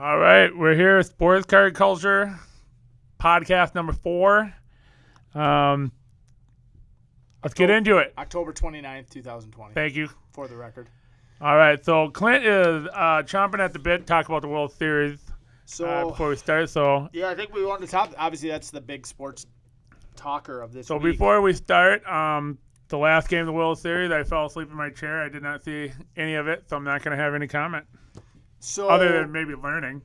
All right, we're here at Sports Card Culture, podcast number 4. Let's get into it. October 29th, 2020. Thank you. For the record. All right, so Clint is chomping at the bit to talk about the World Series before we start. So yeah, I think we want to talk. Obviously, that's the big sports talker of this week. So before we start, the last game of the World Series, I fell asleep in my chair. I did not see any of it, so I'm not going to have any comment. So other than maybe learning.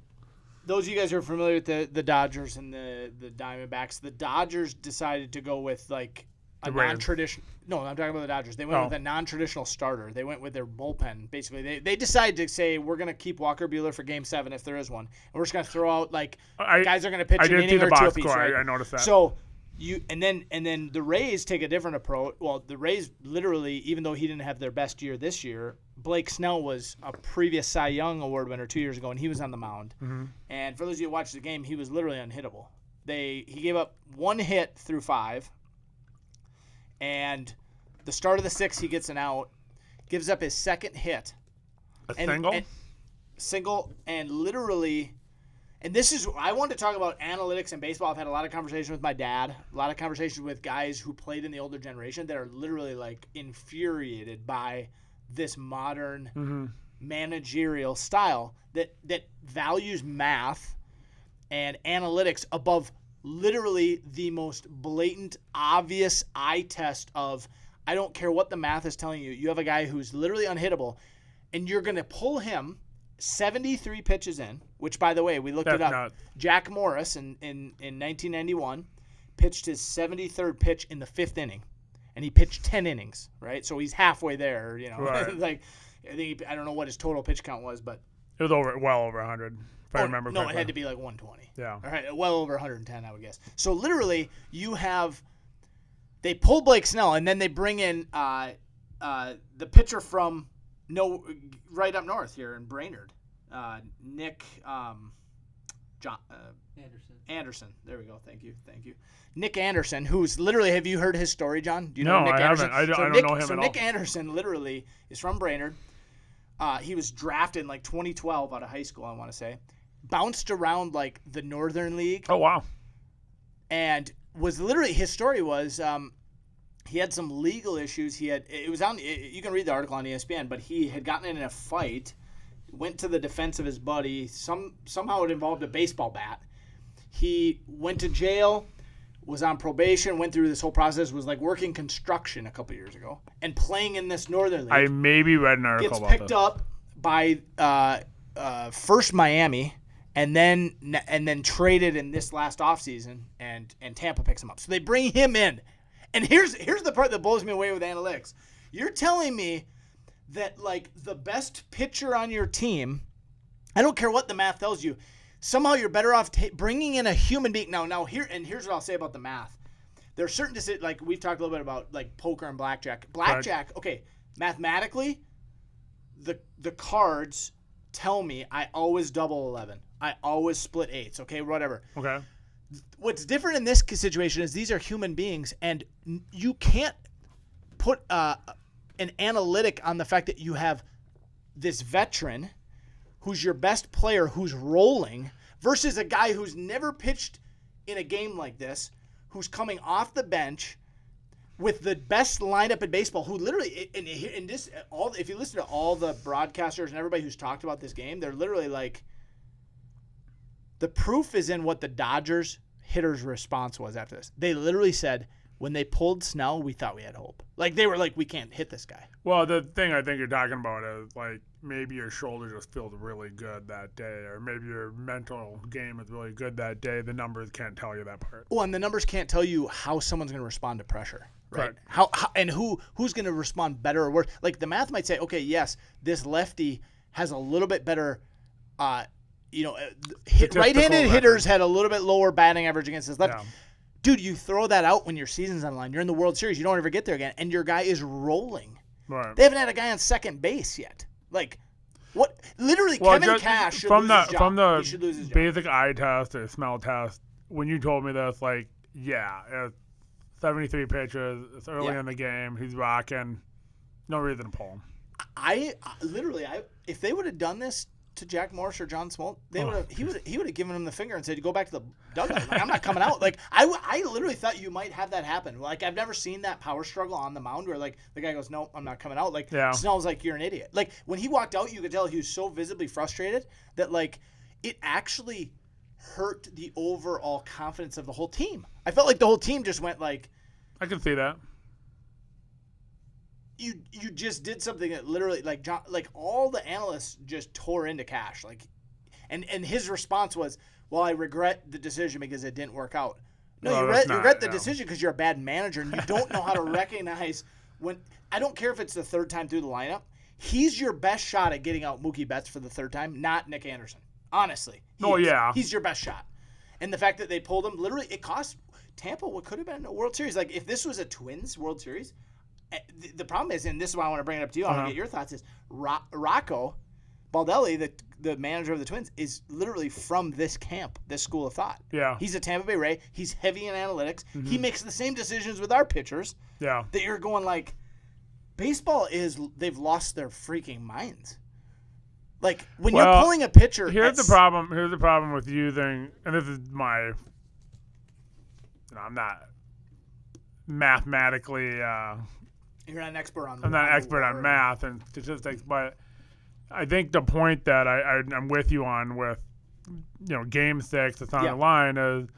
Those of you guys who are familiar with the Dodgers and the Diamondbacks, the Dodgers decided to go with like a non-traditional. No, I'm talking about the Dodgers. They went with a non-traditional starter. They went with their bullpen. Basically, they decided to say we're going to keep Walker Buehler for Game 7 if there is one, and we're just going to throw out guys are going to pitch an inning or two apiece. Right? I noticed that. So and then the Rays take a different approach. Well, the Rays literally, even though he didn't have their best year this year, Blake Snell was a previous Cy Young Award winner 2 years ago, and he was on the mound. Mm-hmm. And for those of you who watched the game, he was literally unhittable. He gave up 1 hit through 5. And the start of the 6th, he gets an out, gives up his second hit. Single? And literally, and this is, I wanted to talk about analytics in baseball. I've had a lot of conversations with my dad, a lot of conversations with guys who played in the older generation that are literally like infuriated by this modern managerial style that values math and analytics above literally the most blatant, obvious eye test of, I don't care what the math is telling you. You have a guy who's literally unhittable, and you're going to pull him 73 pitches in, which, by the way, we looked it up. Nuts. Jack Morris in 1991 pitched his 73rd pitch in the 5th inning, and he pitched 10 innings, right? So he's halfway there, you know. Right. I don't know what his total pitch count was, but it was well over 100. If I remember correctly. No, it had to be like 120. Yeah. All right, well over 110, I would guess. So literally, they pull Blake Snell, and then they bring in the pitcher from right up north here in Brainerd, Nick Anderson. There we go. Thank you. Nick Anderson, who's literally, have you heard his story, John? Do you know Nick Anderson? I don't know him at all. So Nick Anderson literally is from Brainerd. He was drafted in like 2012 out of high school, I want to say. Bounced around like the Northern League. Oh, wow. And was literally, his story was he had some legal issues. You can read the article on ESPN, but he had gotten in a fight, went to the defense of his buddy. Somehow it involved a baseball bat. He went to jail, was on probation, went through this whole process, was like working construction a couple years ago, and playing in this Northern League. I maybe read an article about this. Gets picked up by first Miami, and then traded in this last offseason, and Tampa picks him up. So they bring him in. And here's the part that blows me away with analytics. You're telling me that like the best pitcher on your team, I don't care what the math tells you, somehow you're better off bringing in a human being. Now here's what I'll say about the math. There are certain decisions, like we've talked a little bit about like poker and blackjack. Blackjack, okay, mathematically, the cards tell me I always double 11. I always split 8s, okay, whatever. Okay. What's different in this situation is these are human beings, and you can't put an analytic on the fact that you have this veteran who's your best player who's rolling versus a guy who's never pitched in a game like this, who's coming off the bench with the best lineup in baseball, who literally, if you listen to all the broadcasters and everybody who's talked about this game, they're literally like, the proof is in what the Dodgers hitters' response was after this. They literally said, when they pulled Snell, we thought we had hope. Like, they were like, we can't hit this guy. Well, the thing I think you're talking about is, like, maybe your shoulder just feels really good that day, or maybe your mental game is really good that day. The numbers can't tell you that part. Well, and the numbers can't tell you how someone's going to respond to pressure, right? Correct. How and who's going to respond better or worse. Like, the math might say, okay, yes, this lefty has a little bit better right-handed hitters had a little bit lower batting average against his left. Yeah. Dude, you throw that out when your season's on the line. You're in the World Series. You don't ever get there again, and your guy is rolling. Right. They haven't had a guy on second base yet. Like, what? Literally, Kevin Cash should lose his job. From the basic eye test or smell test, when you told me this, like, yeah, it's 73 pitches. It's early in the game. He's rocking. No reason to pull him. I literally, if they would have done this to Jack Morris or John Smolt, he would have given him the finger and said, "Go back to the dugout. Like, I'm not coming out." Like I literally thought you might have that happen. Like I've never seen that power struggle on the mound where like the guy goes, "No, I'm not coming out." Like Snell's like, "You're an idiot." Like when he walked out, you could tell he was so visibly frustrated that like it actually hurt the overall confidence of the whole team. I felt like the whole team just went like, I can see that. You just did something that literally like John, like all the analysts just tore into Cash, like, and his response was, "Well, I regret the decision because it didn't work out." No, you regret the decision because you're a bad manager and you don't know how to recognize when. I don't care if it's the third time through the lineup. He's your best shot at getting out Mookie Betts for the third time, not Nick Anderson. Honestly, he's your best shot, and the fact that they pulled him, literally, it cost Tampa what could have been a World Series. Like if this was a Twins World Series. The problem is, and this is why I want to bring it up to you, I want to get your thoughts, is Rocco Baldelli, the manager of the Twins, is literally from this camp, this school of thought. Yeah. He's a Tampa Bay Ray. He's heavy in analytics. Mm-hmm. He makes the same decisions with our pitchers. Yeah. That you're going like, baseball they've lost their freaking minds. Like, when you're pulling a pitcher. Here's the problem with using, and this is I'm not mathematically. You're not an expert on. I'm not an expert on math and statistics, but I think the point that I'm with you on with, Game 6 that's on the line is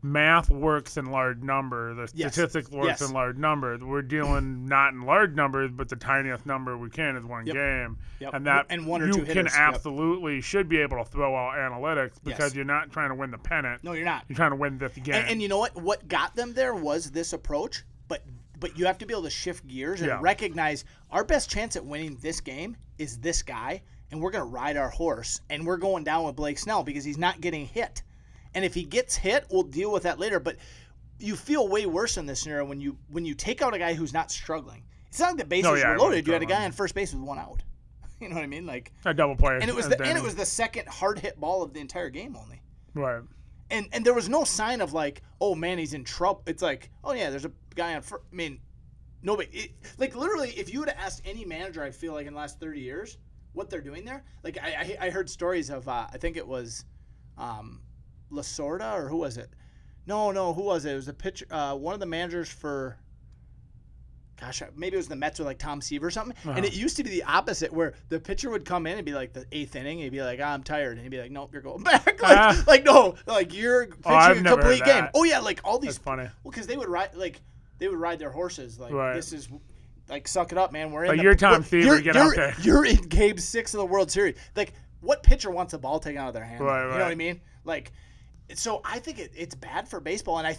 math works in large numbers. The statistics works in large numbers. We're dealing not in large numbers, but the tiniest number we can is one game, and one or two hitters. You can absolutely should be able to throw out analytics because you're not trying to win the pennant. No, you're not. You're trying to win this game. And you know what? What got them there was this approach, but you have to be able to shift gears and recognize our best chance at winning this game is this guy, and we're going to ride our horse, and we're going down with Blake Snell because he's not getting hit. And if he gets hit, we'll deal with that later. But you feel way worse in this scenario when you take out a guy who's not struggling. It's not like the bases were loaded. You had a guy on first base with one out. You know what I mean? Like a double play. And it was the second hard hit ball of the entire game only. Right. And there was no sign of like, oh man, he's in trouble. It's like, oh yeah, there's a guy on first. I mean, nobody. Like literally, if you would have asked any manager, I feel like in the last 30 years, what they're doing there. Like I heard stories of I think it was. Lasorda or who was it? No, who was it? It was a pitcher, one of the managers for, gosh, maybe it was the Mets or like Tom Seaver or something. Uh-huh. And it used to be the opposite where the pitcher would come in and be like the 8th inning. He'd be like, I'm tired. And he'd be like, nope, you're going back. Like you're pitching a complete game. Oh yeah, like all these. That's funny. Well, because they would ride their horses. Like this is. Like, suck it up, man. We're in like you're Tom Seaver. Get out there. You're in Game 6 of the World Series. Like, what pitcher wants a ball taken out of their hand? Right. You know what I mean? Like. So I think it's bad for baseball, and I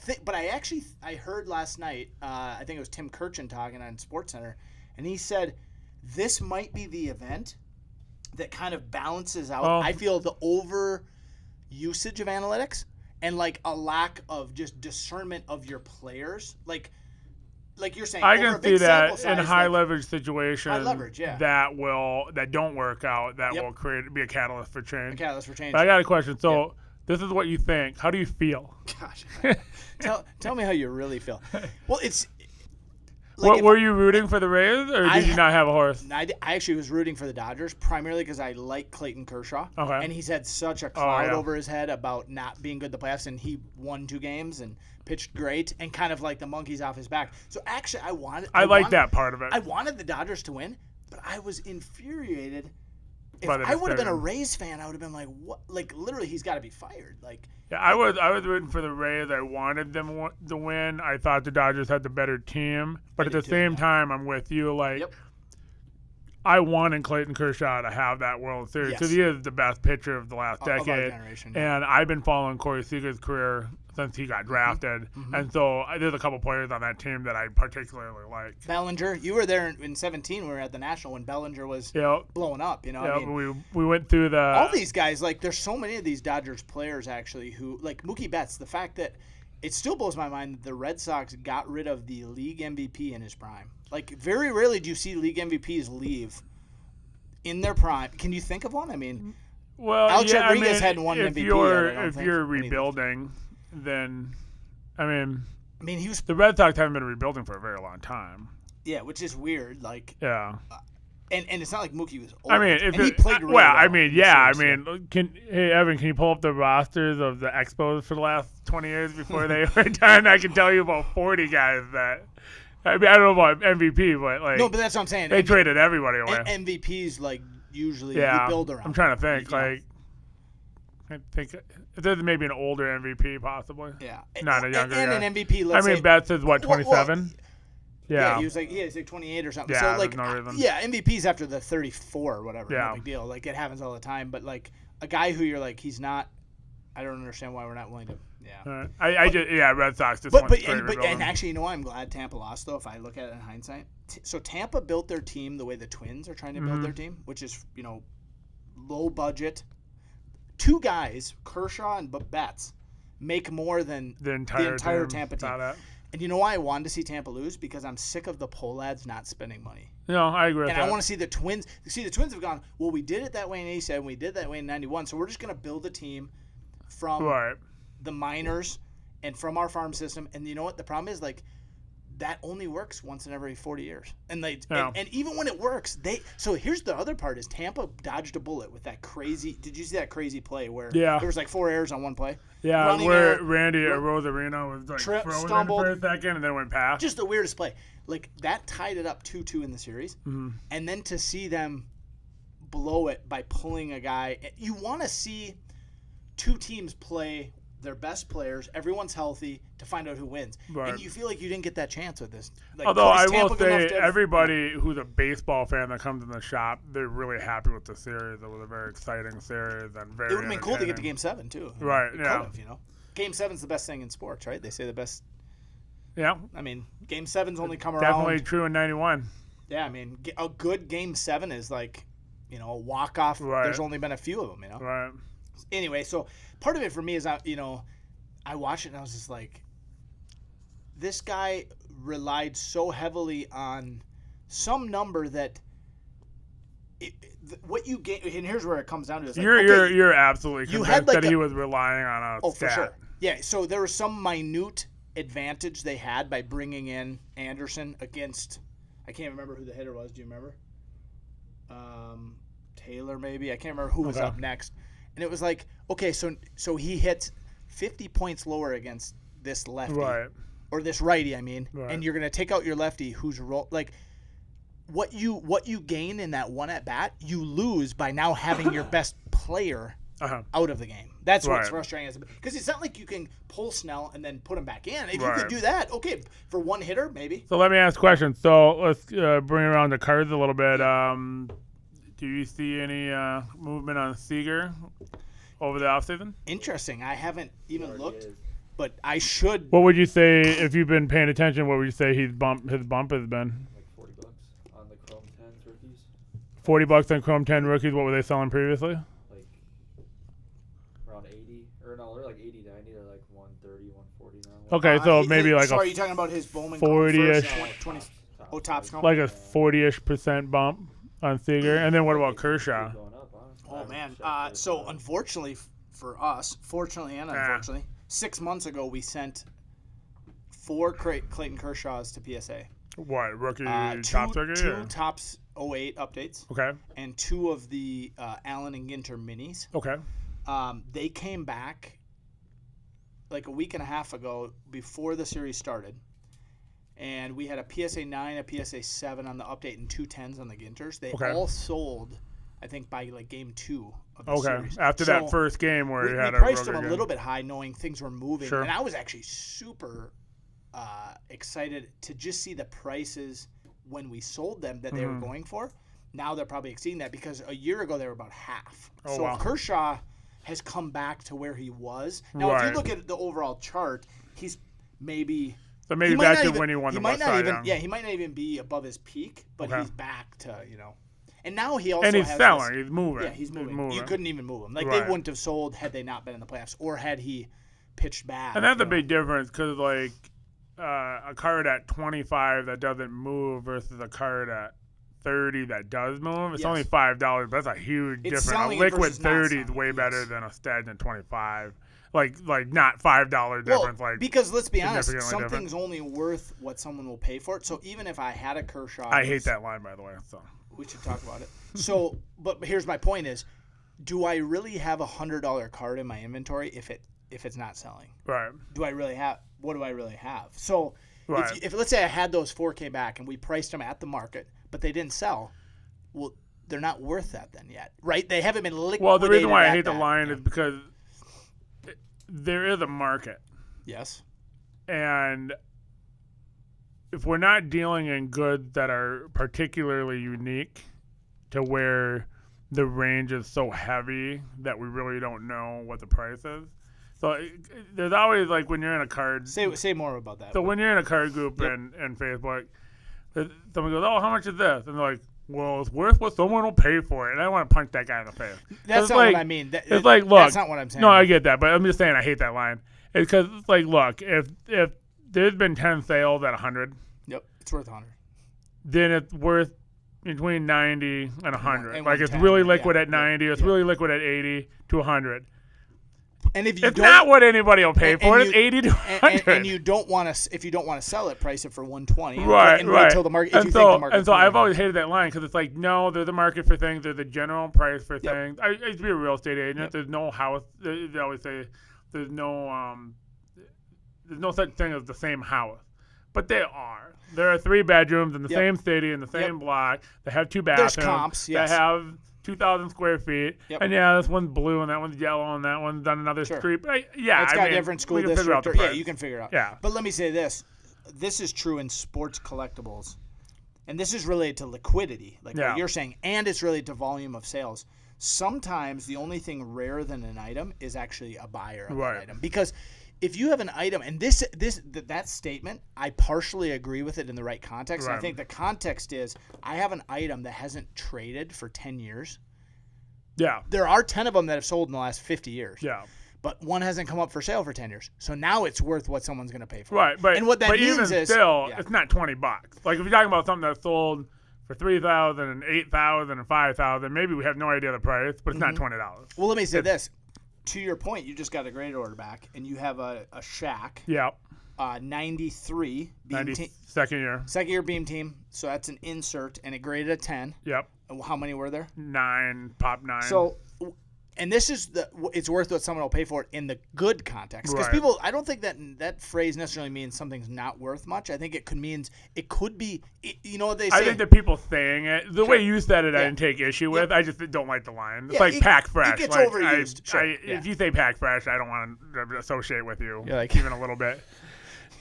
heard last night. I think it was Tim Kirchin talking on SportsCenter, and he said this might be the event that kind of balances out. I feel the over usage of analytics and like a lack of just discernment of your players, like you're saying. I can see that in high leverage situations. High leverage, that don't work out. That will be a catalyst for change. But I got a question. So. Yep. This is what you think. How do you feel? Gosh, tell me how you really feel. Well, it's. Like were you rooting for the Rays, or did you not have a horse? I actually was rooting for the Dodgers, primarily because I like Clayton Kershaw. Okay. And he's had such a cloud over his head about not being good at the playoffs, and he won 2 games and pitched great, and kind of like the monkey's off his back. So actually, I like that part of it. I wanted the Dodgers to win, but I was infuriated. If I would have been a Rays fan, I would have been like, "What? Like, literally, he's got to be fired." Like, yeah, I was rooting for the Rays. I wanted them to win. I thought the Dodgers had the better team, but at the same time, I'm with you. Like, I wanted Clayton Kershaw to have that World Series because he is the best pitcher of the last decade. Of our generation, and I've been following Corey Seager's career since he got drafted. Mm-hmm. And so there's a couple players on that team that I particularly like. Bellinger, you were there in 17. We were at the National when Bellinger was blowing up. You know, I mean, we went through all these guys. Like, there's so many of these Dodgers players actually who, like Mookie Betts. The fact that it still blows my mind that the Red Sox got rid of the league MVP in his prime. Like, very rarely do you see league MVPs leave in their prime. Can you think of one? I mean, Alex Rodriguez had one MVP. If you're rebuilding. Then, I mean, he was. The Red Sox haven't been rebuilding for a very long time. Yeah, which is weird. Like, And it's not like Mookie was old. I mean, if he played really well. I mean, yeah. I mean, hey Evan, can you pull up the rosters of the Expos for the last 20 years before they were done? I can tell you about 40 guys that. I mean, I don't know about MVP, but like. No, but that's what I'm saying. They traded everybody away. MVPs like usually you build around. I'm trying to think. Like, I think there's maybe an older MVP possibly. Yeah. Not a younger. And guy. an MVP. Let's say, Betts is what 27. Yeah, he was like 28 or something. Yeah, so like, no reason. MVPs after the 34 or whatever. Yeah. No big deal. Like it happens all the time. But like a guy who you're like he's not. I don't understand why we're not willing to. Yeah. Red Sox just. And actually, you know what? I'm glad Tampa lost though. If I look at it in hindsight, so Tampa built their team the way the Twins are trying to build their team, which is low budget. Two guys, Kershaw and Betts, make more than the entire Tampa team. And you know why I wanted to see Tampa lose? Because I'm sick of the Pohlads not spending money. No, I agree with that. And I want to see the Twins. See, the Twins have gone, well, we did it that way in 87, we did that way in 91, so we're just going to build a team from the minors and from our farm system. And you know what? The problem is, like, that only works once in every 40 years. And and even when it works, so here's the other part is Tampa dodged a bullet with that crazy – did you see that crazy play where there was like 4 errors on one play? Yeah, where Randy Rosarino was like frozen stumbled, for a second and then went past. Just the weirdest play. Like that tied it up 2-2 in the series. Mm-hmm. And then to see them blow it by pulling a guy – you want to see two teams play – their best players, everyone's healthy to find out who wins. Right. And you feel like you didn't get that chance with this. Like, although I will say everybody who's a baseball fan that comes in the shop, they're really happy with the series. It was a very exciting series and very. It would have been cool to get to Game 7 too. Right. Yeah. Game 7's the best thing in sports, right? They say the best. Yeah. I mean, Game 7's only come around. Definitely true in '91. Yeah, I mean, a good Game 7 is like, a walk off. Right. There's only been a few of them, Right. Anyway, so part of it for me is, I watched it and I was just like, this guy relied so heavily on some number that what you get, and here's where it comes down to. You're absolutely convinced that he was relying on a stat. For sure. Yeah, so there was some minute advantage they had by bringing in Anderson against, I can't remember who the hitter was. Do you remember? Taylor maybe. I can't remember who was up next. And it was like, okay, so he hits 50 points lower against this lefty, or this righty, and you're going to take out your lefty who's like what you gain in that one at bat, you lose by now having your best player out of the game. That's what's frustrating, because it's not like you can pull Snell and then put him back in. If you could do that, okay, for one hitter maybe. So let me ask questions. So let's bring around the cards a little bit. Do you see any movement on Seager over the offseason? Interesting. I haven't even looked, but I should. What would you say, if you've been paying attention, what would you say his bump has been? Like $40 on the Chrome 10s rookies. $40 on Chrome 10 rookies. What were they selling previously? Like around 80, or no, they're like 80, 90. They're like 130, 140 now. Okay, so maybe like are you talking about his Bowman 40-ish, 20, Topps Chrome? like a 40-ish% bump on Seager, and then what about Kershaw? Oh man, so unfortunately for us, fortunately and unfortunately, 6 months ago we sent 4 Clayton Kershaws to PSA. What, rookie Topps rookie? 2 Topps 08 updates. Okay. And 2 of the Allen and Ginter minis. Okay. They came back like a week and a half ago before the series started. And we had a PSA 9, a PSA 7 on the update, and 2 10s on the Ginters. They all sold, I think, by like game 2 of the series. After that first game where we had we priced them a little bit high, knowing things were moving. Sure. And I was actually super excited to just see the prices when we sold them that they were going for. Now they're probably exceeding that, because a year ago they were about half. Kershaw has come back to where he was. Now, if you look at the overall chart, he's maybe... So maybe back to when he won the Cy Young. Yeah, he might not even be above his peak, but he's back to, And now he also has... And he's selling. He's moving. Yeah, he's moving. You couldn't even move him. Like, they wouldn't have sold had they not been in the playoffs, or had he pitched bad. And that's a big difference, because, like, a card at 25 that doesn't move versus a card at 30 that does move, it's only $5. That's a huge difference. A liquid 30 is way better than a stagnant 25. Like not $5 difference. Well, because let's be honest, something's only worth what someone will pay for it. So even if I had a Kershaw, I hate that line, by the way. So We should talk about it. So, but here's my point: is do I really have $100 card in my inventory if it's not selling? Right. Do I really have? What do I really have? So, Right. if let's say I had those 4K back and we priced them at the market, but they didn't sell, well, they're not worth that then yet, right? They haven't been liquidated. Well, the reason why I at hate the that. line is because there is a market, Yes. and if we're not dealing in goods that are particularly unique to where the range is so heavy that we really don't know what the price is. So there's always, like, when you're in a card. Say more about that. So when you're in a card group Yep. in Facebook, someone goes, "Oh, how much is this?" And they're like, "Well, it's worth what someone will pay for it." And I want to punch that guy in the face. That's not like, what I mean. It's like, look. That's not what I'm saying. No, I get that, but I'm just saying I hate that line. It's because it's like, look, if there's been 10 sales at 100, Yep, it's worth 100. then it's worth between 90 and 100. And Like, it's 110, really yeah, liquid at yeah, 90, it's yeah. really liquid at 80 to 100. And if you It's don't, not what anybody will pay and for it. you- It's 80 to 100. and you don't want to, if you don't want to sell it, price it for 120. Right, and right. Wait till the market. If and you so, think the market. and so I've always hated that line because it's like, no, there's a market for things. There's a general price for things. I used to be a real estate agent. Yep. There's no house. They always say there's no such thing as the same house, but there are. There are 3 bedrooms in the Yep. same city in the same Yep. block. They have 2 There's bathrooms. comps, yes. That have 2,000 square feet. Yep. And yeah, this one's blue and that one's yellow and that one's on another Sure. street. But It's got different school we can figure out district. the Yeah, price. you can figure it out. Yeah. But let me say this: this is true in sports collectibles, and this is related to liquidity, like Yeah. what you're saying, and it's related to volume of sales. Sometimes the only thing rarer than an item is actually a buyer of Right. that item, because if you have an item, and that statement, I partially agree with it in the right context. And I Right. think the context is I have an item that hasn't traded for 10 years. Yeah. There are 10 of them that have sold in the last 50 years. Yeah. But one hasn't come up for sale for 10 years. So now it's worth what someone's going to pay for. Right, but and what that but means even is still, yeah. it's not $20. Like if you're talking about something that's sold for $3,000 and $8,000 and $5,000, maybe we have no idea the price, but it's not $20. Well, let me say this. To your point, you just got a great order back, and you have a Shaq Yeah, 93 beam team, 92nd year. second year beam team. So that's an insert, and it graded a 10. Yep, And how many were there? 9, pop 9. So, and this is it's worth what someone will pay for it in the good context. Because Right. people, I don't think that phrase necessarily means something's not worth much. I think it could be, you know what they say? I think the people saying it, the way Sure. you said it, I Yeah. didn't take issue with. I just don't like the line. It's Yeah, like pack it fresh. gets like, overused. Sure, yeah. If you say pack fresh, I don't want to associate with you, You're like- even a little bit.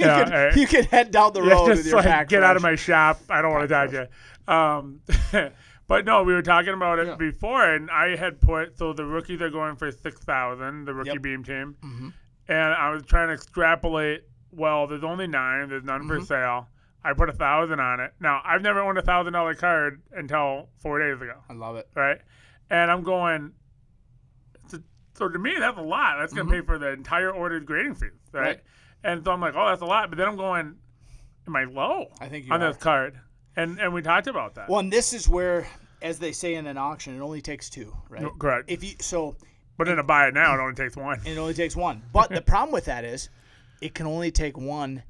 you can head down the Yeah, road just with your like, pack. get out of fresh. my shop. I don't want to touch you. But no, we were talking about it Yeah. before, and I had put so the rookies are going for 6,000, the rookie Yep. beam team, Mhm. and I was trying to extrapolate. Well, there's only 9. There's none for sale. I put 1,000 on it. Now I've never owned $1,000 card until 4 days ago, I love it. right? And I'm going. So to me, that's a lot. That's gonna pay for the entire ordered grading fees, right? Right. And so I'm like, oh, that's a lot. But then I'm going, am I low I think you on are. this card? And we talked about that. Well, and this is where, as they say in an auction, it only takes 2, right? No, correct. But in a buy it now, it only takes 1. It only takes 1. But the problem with that is, it can only take 1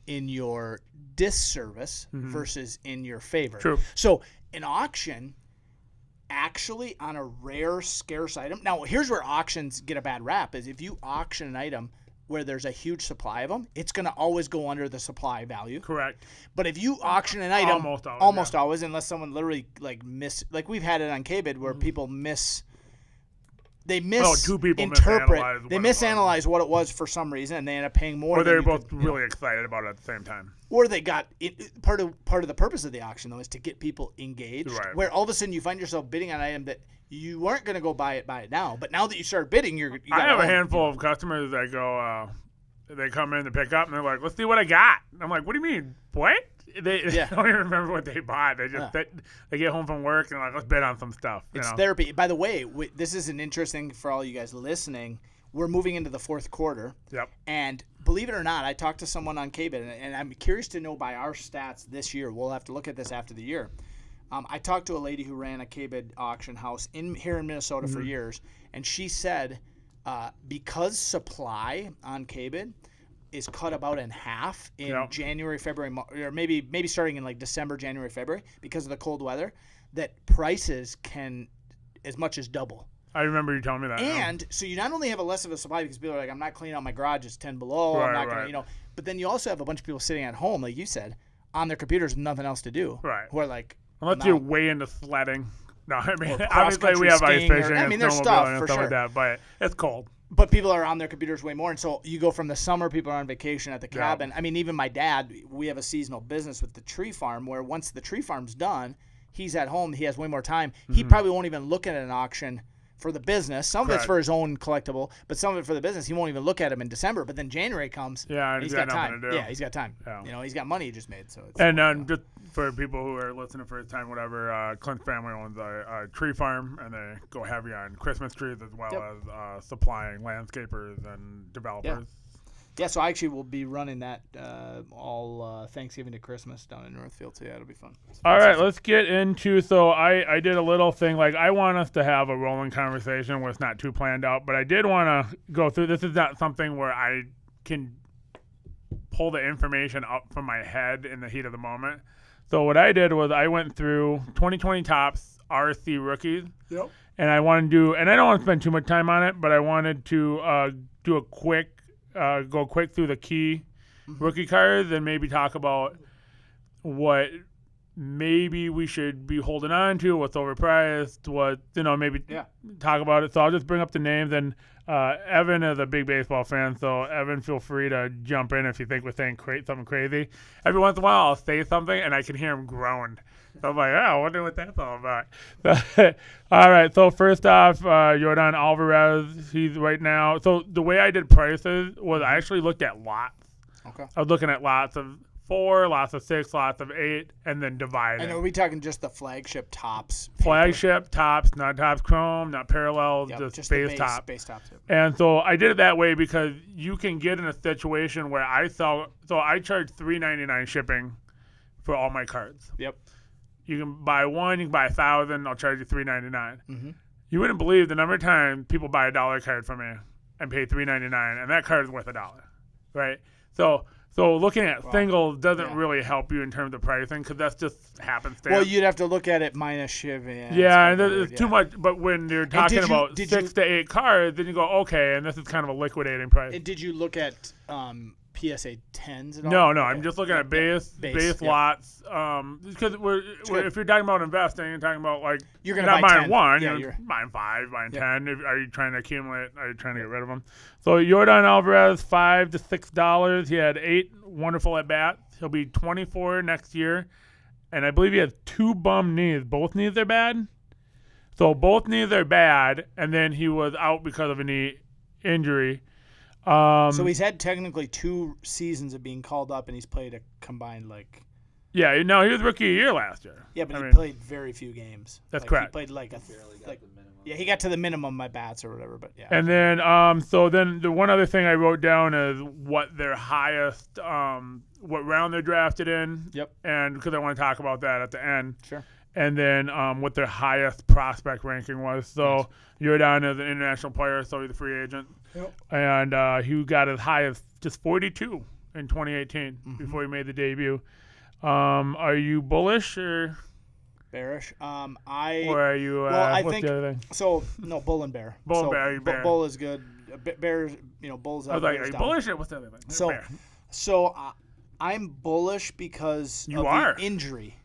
in your disservice versus in your favor. True. So an auction, actually, on a rare, scarce item. Now, here's where auctions get a bad rap: is if you auction an item where there's a huge supply of them, it's going to always go under the supply value. Correct. But if you auction an item, Almost always, always, unless someone literally like we've had it on KBID where people two people interpret, misanalyze they what it was. misanalyze what it was for some reason, and they end up paying more. Or than they're you both could- really excited about it at the same time. Or they got it, part of the purpose of the auction though is to get people engaged. Right. Where all of a sudden you find yourself bidding on an item that you weren't going to go buy it now, but now that you start bidding, you I have a own it. handful of customers that go, they come in to pick up, and they're like, let's see what I got. And I'm like, what do you mean? What? They Yeah. don't even remember what they bought. They just they get home from work and like, let's bid on some stuff. It's therapy. By the way, this is an interesting for all you guys listening. We're moving into the 4th quarter. Yep. And believe it or not, I talked to someone on KBID, and I'm curious to know by our stats this year. We'll have to look at this after the year. I talked to a lady who ran a KBID auction house here in Minnesota for years, and she said because supply on KBID is cut about in half in January, February, or maybe starting in like December, January, February because of the cold weather, that prices can as much as double. I remember you telling me that. And so you not only have a less of a supply because people are like, I'm not cleaning out my garage, it's 10 below. I'm not going to, but then you also have a bunch of people sitting at home, like you said, on their computers with nothing else to do. Right. Who are like, unless you're way into sledding. No, I mean, Or obviously we have ice fishing there's and stuff snowmobiling and for stuff sure. like that, but it's cold. But people are on their computers way more. And so you go from the summer, people are on vacation at the cabin. I mean, even my dad, we have a seasonal business with the tree farm where once the tree farm's done, he's at home, he has way more time. He probably won't even look at an auction for the business. Some of it's for his own collectible, but some of it for the business. He won't even look at them in December. But then January comes. Yeah, and he's got nothing time. to do. Yeah, he's got time. Yeah. He's got money he just made. So it's, and just for people who are listening for the time, whatever, Clint's family owns a tree farm, and they go heavy on Christmas trees as well as supplying landscapers and developers. Yeah, so I actually will be running that all Thanksgiving to Christmas down in Northfield too. Yeah, it'll be fun. All right, let's get into. So I did a little thing. Like I want us to have a rolling conversation where it's not too planned out, but I did want to go through. This is not something where I can pull the information up from my head in the heat of the moment. So what I did was I went through 2020 Topps RC rookies. Yep. And I want to do, and I don't want to spend too much time on it, but I wanted to do a quick. Go quick through the key rookie cards and maybe talk about what maybe we should be holding on to, what's overpriced, what, maybe talk about it. So I'll just bring up the names. And Evan is a big baseball fan, so Evan, feel free to jump in if you think we're saying something crazy. Every once in a while I'll say something and I can hear him groan. So I'm like, I wonder what that's all about. All right, so first off, Yordan Alvarez, he's right now. So the way I did prices was I actually looked at lots. Okay. I was looking at lots of 4, lots of 6, lots of 8, and then divided. And are we talking just the flagship Topps? Flagship Topps, not Topps Chrome, not Parallel, just base Topps. Base Topps. Yep. And so I did it that way because you can get in a situation where I charge $3.99 shipping for all my cards. Yep. You can buy one, you can buy 1,000. I'll charge you $3.99. Mm-hmm. You wouldn't believe the number of times people buy a $1 card from me and pay $3.99, and that card is worth $1, right? So looking at singles doesn't really help you in terms of pricing because that's just happenstance. Well, you'd have to look at it minus shipping. Yeah, and there's too much. But when you're talking about 6 to 8 cards, then you go, okay, and this is kind of a liquidating price. And did you look at PSA 10s at all? No, I'm just looking at base lots. Because if you're talking about investing, you're talking about like you're not buying 10. one, yeah, you're buying 5, buying 10. Are you trying to accumulate? Are you trying to get rid of them? So Yordan Alvarez, $5 to $6. He had 8 wonderful at bats. He'll be 24 next year, and I believe he has 2 bum knees. Both knees are bad. So both knees are bad, and then he was out because of a knee injury. So he's had technically 2 seasons of being called up, and he's played a combined Yeah, no, he was rookie of the year last year. Yeah, but he played very few games. That's correct. He played he got to the minimum by bats or whatever. But yeah. And then so then the one other thing I wrote down is what their highest what round they're drafted in. Yep. And because I want to talk about that at the end. Sure. And then what their highest prospect ranking was. So Yordan is an international player, so he's a free agent. Yep. And he got as high as just 42 in 2018 before he made the debut. Are you bullish or bearish? Or are you? I what's think the other thing? so. No, bull and bear. Bull and bear. Are you bear? Bull is good. Bear, bull's up. I was like, are you down. bullish or what's the other thing? So I'm bullish because of the injury.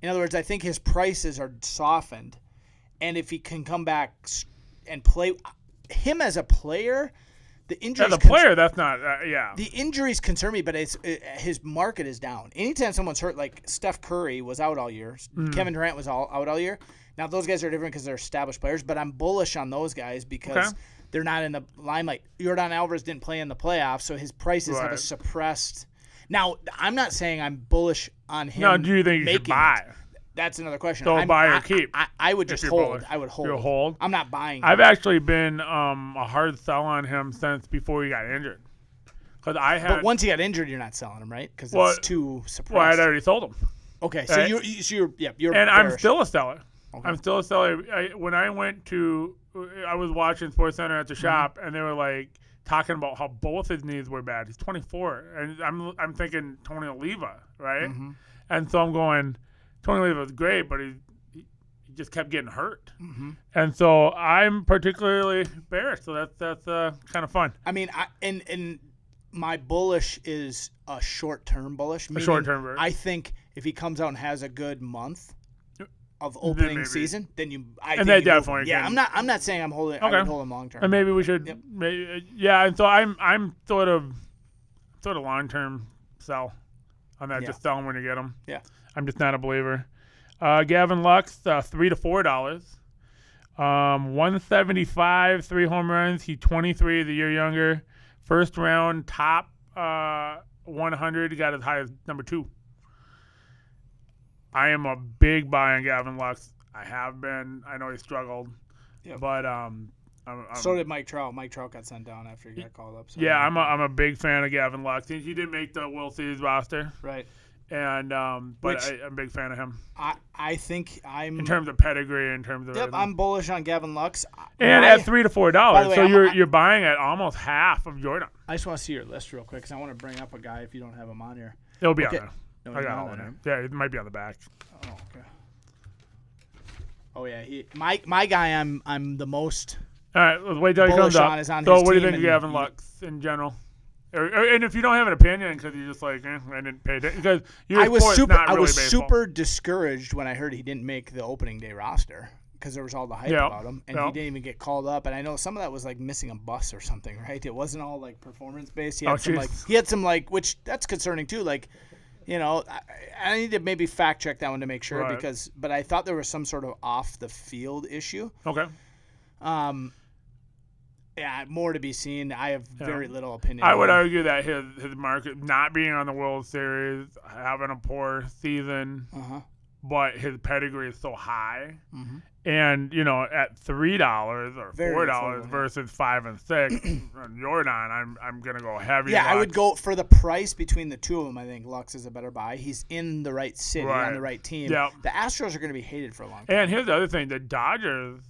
In other words, I think his prices are softened, and if he can come back and play, him as a player, the injuries. As a player, that's not. The injuries concern me, but his market is down. Anytime someone's hurt, like Steph Curry was out all year, Kevin Durant was out all year. Now those guys are different because they're established players, but I'm bullish on those guys because they're not in the limelight. Yordan Alvarez didn't play in the playoffs, so his prices have a suppressed. Now, I'm not saying I'm bullish on him. No, do you think you should buy? That's another question. So buy or keep? I would just hold. Bullish. I would hold. You'll hold? I'm not buying. I've actually been a hard sell on him since before he got injured. But once he got injured, you're not selling him, right? Because it's too suppressed. Well, I'd already sold him. Okay, so you're and bearish. I'm still a seller. Okay. I'm still a seller. When I was watching SportsCenter at the shop, and they were like talking about how both his knees were bad. He's 24, and I'm thinking Tony Oliva, right? Mm-hmm. And so I'm going, Tony Oliva's great, but just kept getting hurt. Mm-hmm. And so I'm particularly bearish. So that's kind of fun. I mean, and my bullish is a short-term bullish. A short-term bullish. I think if he comes out and has a good month of opening season, then definitely. Yeah, I'm not saying I'm holding. Okay. I would hold him long term. And maybe we should. Yep. And so I'm sort of long-term sell on that. Yeah. Just sell them when you get them. Yeah. I'm just not a believer. Gavin Lux, $3 to $4. 175, 3 home runs. He's 23, the year younger. First round, top 100. Got as high as number 2. I am a big buy on Gavin Lux. I have been. I know he struggled, but so did Mike Trout. Mike Trout got sent down after he got called up. So. Yeah, I'm a big fan of Gavin Lux. He didn't make the World Series roster, right? And I'm a big fan of him. I think I'm in terms of pedigree, in terms of everything. I'm bullish on Gavin Lux. And at $3 to $4, so you're buying at almost half of Jordan. I just want to see your list real quick because I want to bring up a guy if you don't have him on here. It'll be on there. No, I got all in there. Yeah, it might be on the back. Oh, okay. Oh yeah, my guy. I'm the most. All right, let's wait till he comes up. So, what do you think of Gavin Lux in general? And if you don't have an opinion, because you're just like, I didn't pay attention, because I was super discouraged when I heard he didn't make the opening day roster because there was all the hype about him, and he didn't even get called up. And I know some of that was like missing a bus or something, right? It wasn't all like performance based. He had some which that's concerning too, like. I need to maybe fact check that one to make sure but I thought there was some sort of off the field issue. Okay. Yeah, more to be seen. I have very little opinion. I would argue that his market not being on the World Series, having a poor season, but his pedigree is so high. Mm-hmm. And, at $3 or $4 versus $5 and $6 on Jordan, I'm going to go heavy. Yeah, Lux. I would go for the price between the two of them. I think Lux is a better buy. He's in the right city, on the right team. Yep. The Astros are going to be hated for a long time. And here's the other thing. The Dodgers,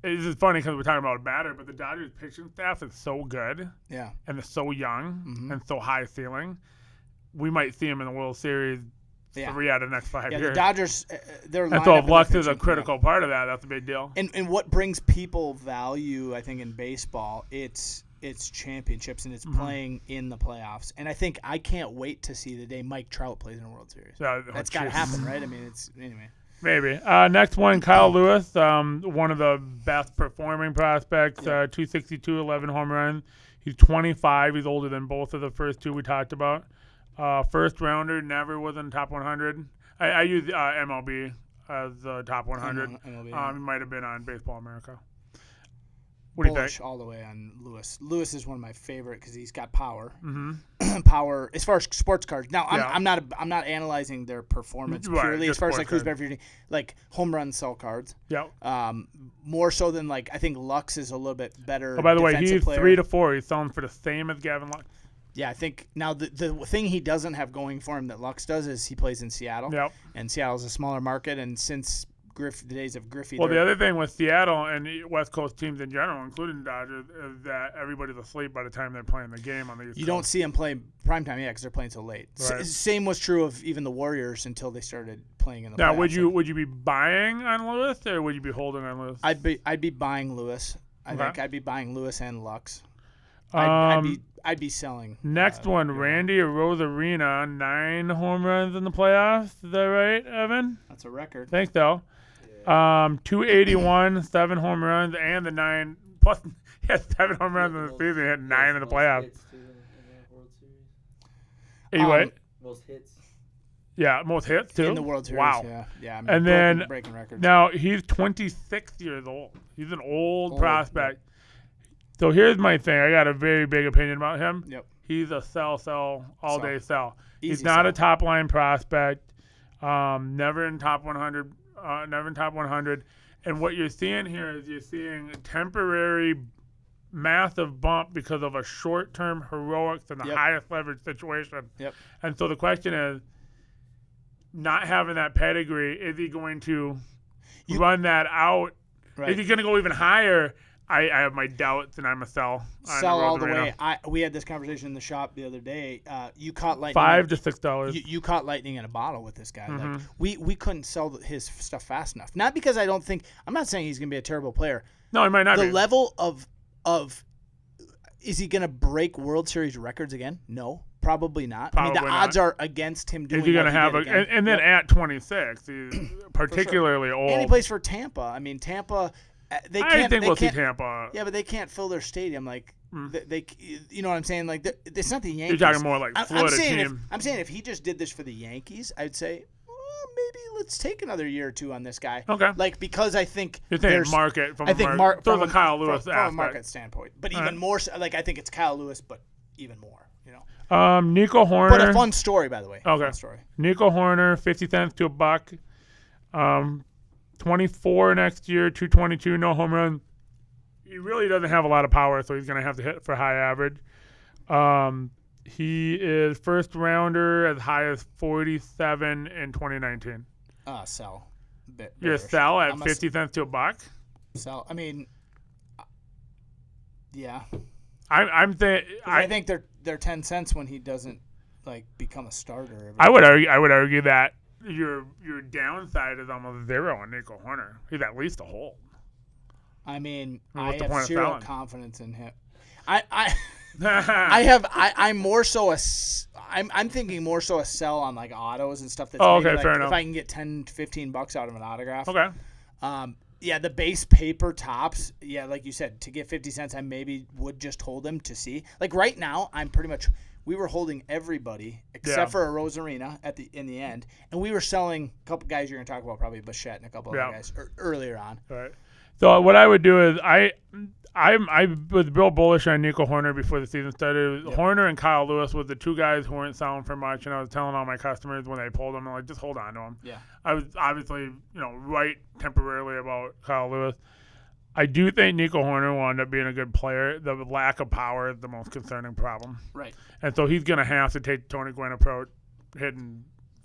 this is funny because we're talking about a batter, but the Dodgers pitching staff is so good. Yeah. And they're so young and so high ceiling. We might see them in the World Series 3 out of the next 5 years. Yeah, the Dodgers, their lineup. And so if Lux is a critical part of that, that's a big deal. And what brings people value, I think, in baseball, it's championships and it's playing in the playoffs. And I think I can't wait to see the day Mike Trout plays in a World Series. That's got to happen, right? I mean, anyway. Maybe. Next one, Kyle Lewis, one of the best performing prospects, 262, 11 home runs. He's 25. He's older than both of the first two we talked about. First rounder, never was in the top 100. I use MLB as the top 100. MLB, he might have been on Baseball America. What do you think? All the way on Lewis. Lewis is one of my favorite because he's got power. Mm-hmm. Power as far as sports cards. Now I'm not analyzing their performance purely as far as like who's better for you. Like home run sell cards. Yeah. More so than I think Lux is a little bit better. Oh, by the way, he's player. 3 to 4. He's selling for the same as Gavin Lux. Yeah, I think now the thing he doesn't have going for him that Lux does is he plays in Seattle. Yep. And Seattle's a smaller market, and since the days of Griffey. Well, the other thing with Seattle and West Coast teams in general, including the Dodgers, is that everybody's asleep by the time they're playing the game on the East Coast. You don't see them play primetime, because they're playing so late. Right. Same was true of even the Warriors until they started playing in the playoffs. Now, would you be buying on Lewis or would you be holding on Lewis? I'd be buying Lewis. I think I'd be buying Lewis and Lux. I'd be selling. Next one, Randy Rosarina, 9 home runs in the playoffs. Is that right, Evan? That's a record. Thanks, though. 281, 7 home runs, and the 9 plus. He had 7 home runs in the season. He had 9 in the playoffs. Anyway, most hits. Yeah, most hits too in the World Series. Wow. Yeah. I mean, and then breaking records. Now he's 26 years old. He's an old prospect. Yeah. So here's my thing. I got a very big opinion about him. Yep. He's a all day sell. He's Easy not sell. a top line prospect. Never in top 100. Never in top 100. And what you're seeing here is you're seeing a temporary massive bump because of a short-term heroics in the highest leverage situation. Yep. And so the question is, not having that pedigree, is he going to run that out? Right. Is he going to go even higher? I have my doubts, and I'm a sell. Sell all the Rosarino. way. We had this conversation in the shop the other day. You caught lightning. $5 to $6. You caught lightning in a bottle with this guy. Mm-hmm. Like we couldn't sell his stuff fast enough. Not because I don't think I'm not saying he's going to be a terrible player. No, he might not the be. level of is he going to break World Series records again? No, probably not. Probably the odds are against him doing. Is he going to have and then at 26, he's particularly old. And he plays for Tampa. I mean, Tampa. I think we'll see Tampa. Yeah, but they can't fill their stadium. Like they, you know what I'm saying? Like it's not the Yankees. You're talking more like Florida team. I'm saying if he just did this for the Yankees, I'd say maybe let's take another year or two on this guy. Okay. Like because I think you're saying market from from a Kyle Lewis from a market standpoint, but even more so, like I think it's Kyle Lewis, but even more. You know. Nico Horner. But a fun story, by the way. Okay. Fun story. Nico Horner, 50 cents to $1. 24 next year, 222, no home run. He really doesn't have a lot of power, so he's going to have to hit for high average. He is first rounder as high as 47 in 2019. Sell. You're a sell at 50 cents to $1? Sell. I mean, yeah. I think they're 10 cents when he doesn't like become a starter. I would argue that your downside is almost zero on Nico Horner. He's at least a hold. I mean, What's the I point have of zero selling? confidence in him. I'm more so I'm thinking more so a sell on like autos and stuff. That's okay, like, fair enough. If I can get $10-15 out of an autograph. Okay. Yeah, the base paper tops. Yeah, like you said, to get 50 cents, I maybe would just hold them to see. Like right now, I'm pretty much. We were holding everybody except for a Rosarina in the end, and we were selling a couple guys you're going to talk about, probably Bichette and a couple other guys earlier on. All right. So what I would do is I was real bullish on Nico Horner before the season started. Yep. Horner and Kyle Lewis were the two guys who weren't selling for much, and I was telling all my customers when they pulled them, I'm like, just hold on to them. Yeah. I was obviously right temporarily about Kyle Lewis. I do think Nico Horner will end up being a good player. The lack of power is the most concerning problem. Right. And so he's going to have to take Tony Gwynn approach, hitting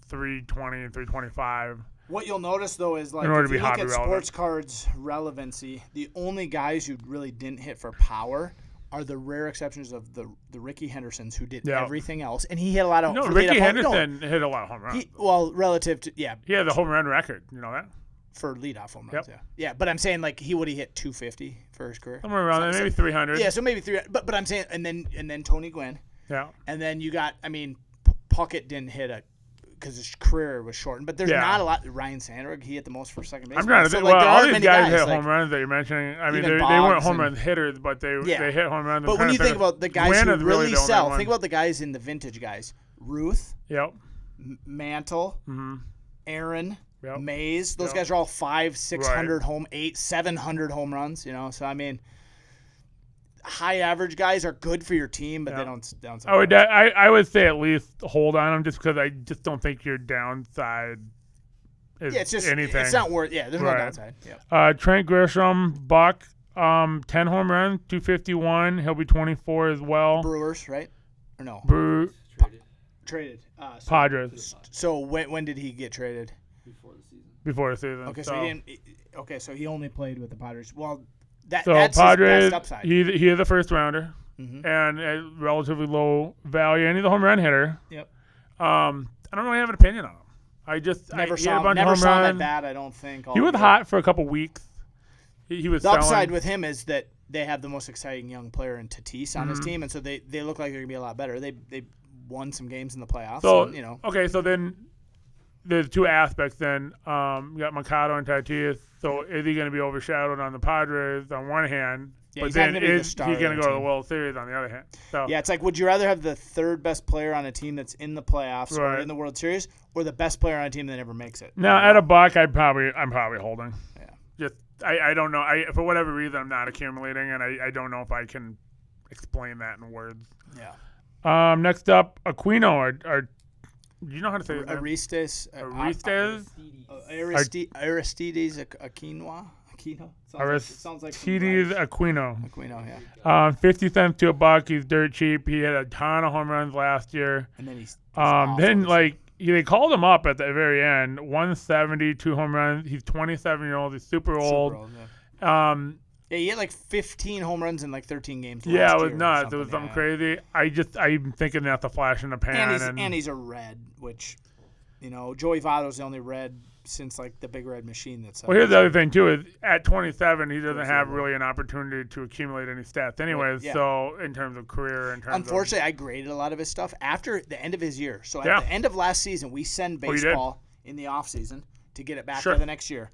320 and 325. What you'll notice, though, is like if you look at sports cards relevancy, the only guys who really didn't hit for power are the rare exceptions of the Ricky Hendersons who did everything else. And he hit a lot of Ricky Henderson hit a lot of home runs. Relative to, He had the home run record. You know that? For leadoff home runs, yeah. But I'm saying like he would have hit 250 for his career. Somewhere around there, maybe 300. Yeah, so maybe 300. But I'm saying, and then Tony Gwynn. Yeah. And then you got, Puckett didn't hit because his career was shortened. But there's not a lot. Ryan Sandberg, he hit the most for second base. I'm trying to think. All these guys hit home runs that you're mentioning. I mean, they weren't home run hitters, but they hit home runs. But when you think about the guys who really sell, think about the guys in the vintage guys. Ruth. Yep. Mantle. Mm-hmm. Aaron. Yep. Mays, those guys are all 500-600 700 home runs, So I mean, high average guys are good for your team, but they don't I would say at least hold on them just because I just don't think your downside is it's just anything. It's not worth. Yeah, there's no downside. Yeah. Trent Grisham, Buck, 10 home runs, 251. He'll be 24 as well. Brewers, right? Or no? Traded. Padres. So when did he get traded? Before the season. Okay, so he didn't. Okay, so he only played with the Padres. Well, that's Padres, his best upside. He is a first rounder, and a relatively low value, and he's a home run hitter. Yep. I don't really have an opinion on him. I just never saw him that bad. I don't think he was hot for a couple weeks. He was. The upside with him is that they have the most exciting young player in Tatis on his team, and so they look like they're gonna be a lot better. They won some games in the playoffs. So and, okay, so then. There's two aspects then. You got Machado and Tatis. So is he going to be overshadowed on the Padres on one hand? Yeah, but then is he going to go to the World Series on the other hand? So yeah, it's like, would you rather have the third best player on a team that's in the playoffs or in the World Series, or the best player on a team that never makes it? Now at a buck, I'm probably holding. Yeah. Just I don't know. For whatever reason I'm not accumulating, and I don't know if I can explain that in words. Yeah. Next up, Aquino. Do you know how to say it? Aristides Aquino. Sounds like Aristides Aquino. Aquino, yeah. 50 cents to $1. He's dirt cheap. He had a ton of home runs last year. And then he's they called him up at the very end. 170, 2 home runs. He's 27 years old. He's super old. Yeah, he had like 15 home runs in like 13 games. Yeah, last it was year or nuts. It was something crazy. I'm thinking that's a flash in the pan. And he's a red, which, Joey Votto's the only red since like the big red machine that's. Well, here's the other thing too: is at 27, he doesn't have really an opportunity to accumulate any stats, anyways. Yeah. So in terms of career, Unfortunately, I graded a lot of his stuff after the end of his year. So at the end of last season, we send baseball in the off season to get it back for the next year.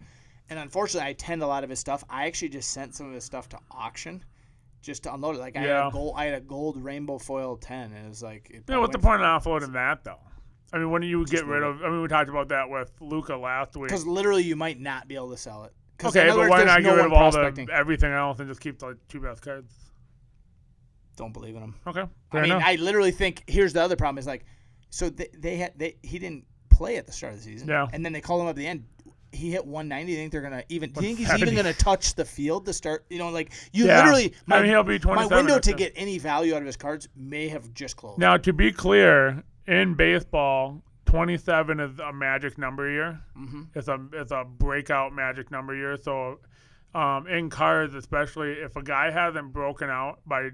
And unfortunately, I attend a lot of his stuff. I actually just sent some of his stuff to auction, just to unload it. Like I had a gold rainbow foil 10, and it was like. What's the point of offloading that though? I mean, when do you get rid of? I mean, we talked about that with Luca last week. Because literally, you might not be able to sell it. Okay, but why not get rid of all the everything else and just keep the 2 best cards? Don't believe in them. Okay, I literally think here's the other problem is like, so he didn't play at the start of the season. Yeah. And then they called him up at the end. He hit 190. Do you think they're gonna even? Do you think he's even gonna touch the field to start? Literally. He'll be 27. My window to get any value out of his cards may have just closed. Now, to be clear, in baseball, 27 is a magic number year. Mm-hmm. It's a breakout magic number year. So, in cards, especially if a guy hasn't broken out by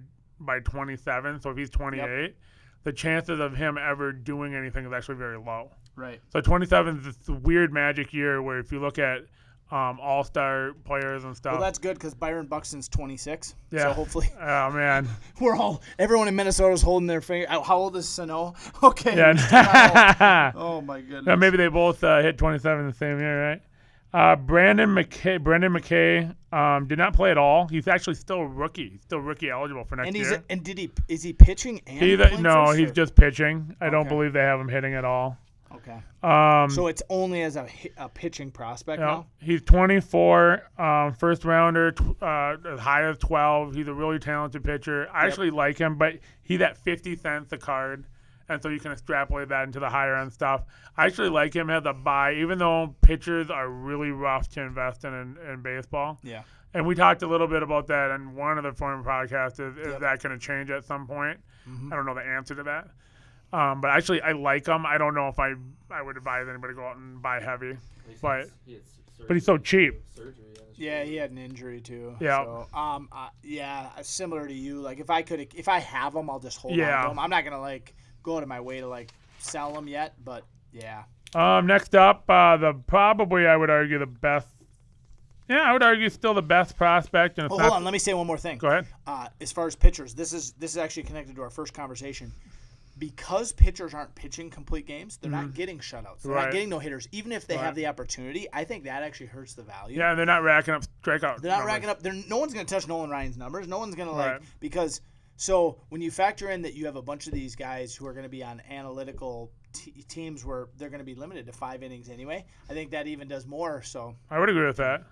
27, so if he's 28, the chances of him ever doing anything is actually very low. Right. So 27 is this weird magic year where if you look at all-star players and stuff. Well, that's good because Byron Buxton's 26. Yeah. So hopefully. Oh, man. Everyone in Minnesota's holding their finger. How old is Sano? Okay. Yeah. Oh, my goodness. Yeah, maybe they both hit 27 the same year, right? Brendan McKay did not play at all. He's actually still a rookie. He's still rookie eligible for next year. And is he pitching and playing No, he's just pitching. I don't believe they have him hitting at all. Okay. So it's only as a pitching prospect now? He's 24, first rounder, as high as 12. He's a really talented pitcher. I actually like him, but he's at 50 cents a card, and so you can extrapolate that into the higher end stuff. I actually like him as a buy, even though pitchers are really rough to invest in baseball. Yeah. And we talked a little bit about that in one of the former podcasts. Is that going to change at some point? Mm-hmm. I don't know the answer to that. But actually, I like him. I don't know if I would advise anybody to go out and buy heavy, but he's so cheap. Yeah, he had an injury too. Yeah. So, similar to you. Like if I have them, I'll just hold on to them. I'm not gonna go out of my way to sell them yet, but yeah. Next up, probably I would argue the best. Yeah, I would argue still the best prospect. And hold on. Let me say one more thing. Go ahead. As far as pitchers, this is actually connected to our first conversation. Because pitchers aren't pitching complete games, they're not getting shutouts. They're not getting no hitters. Even if they have the opportunity, I think that actually hurts the value. Yeah, they're not racking up strikeouts. They're not racking up. No one's going to touch Nolan Ryan's numbers. No one's going to because. So when you factor in that you have a bunch of these guys who are going to be on analytical teams where they're going to be limited to 5 innings anyway, I think that even does more. So I would agree with that.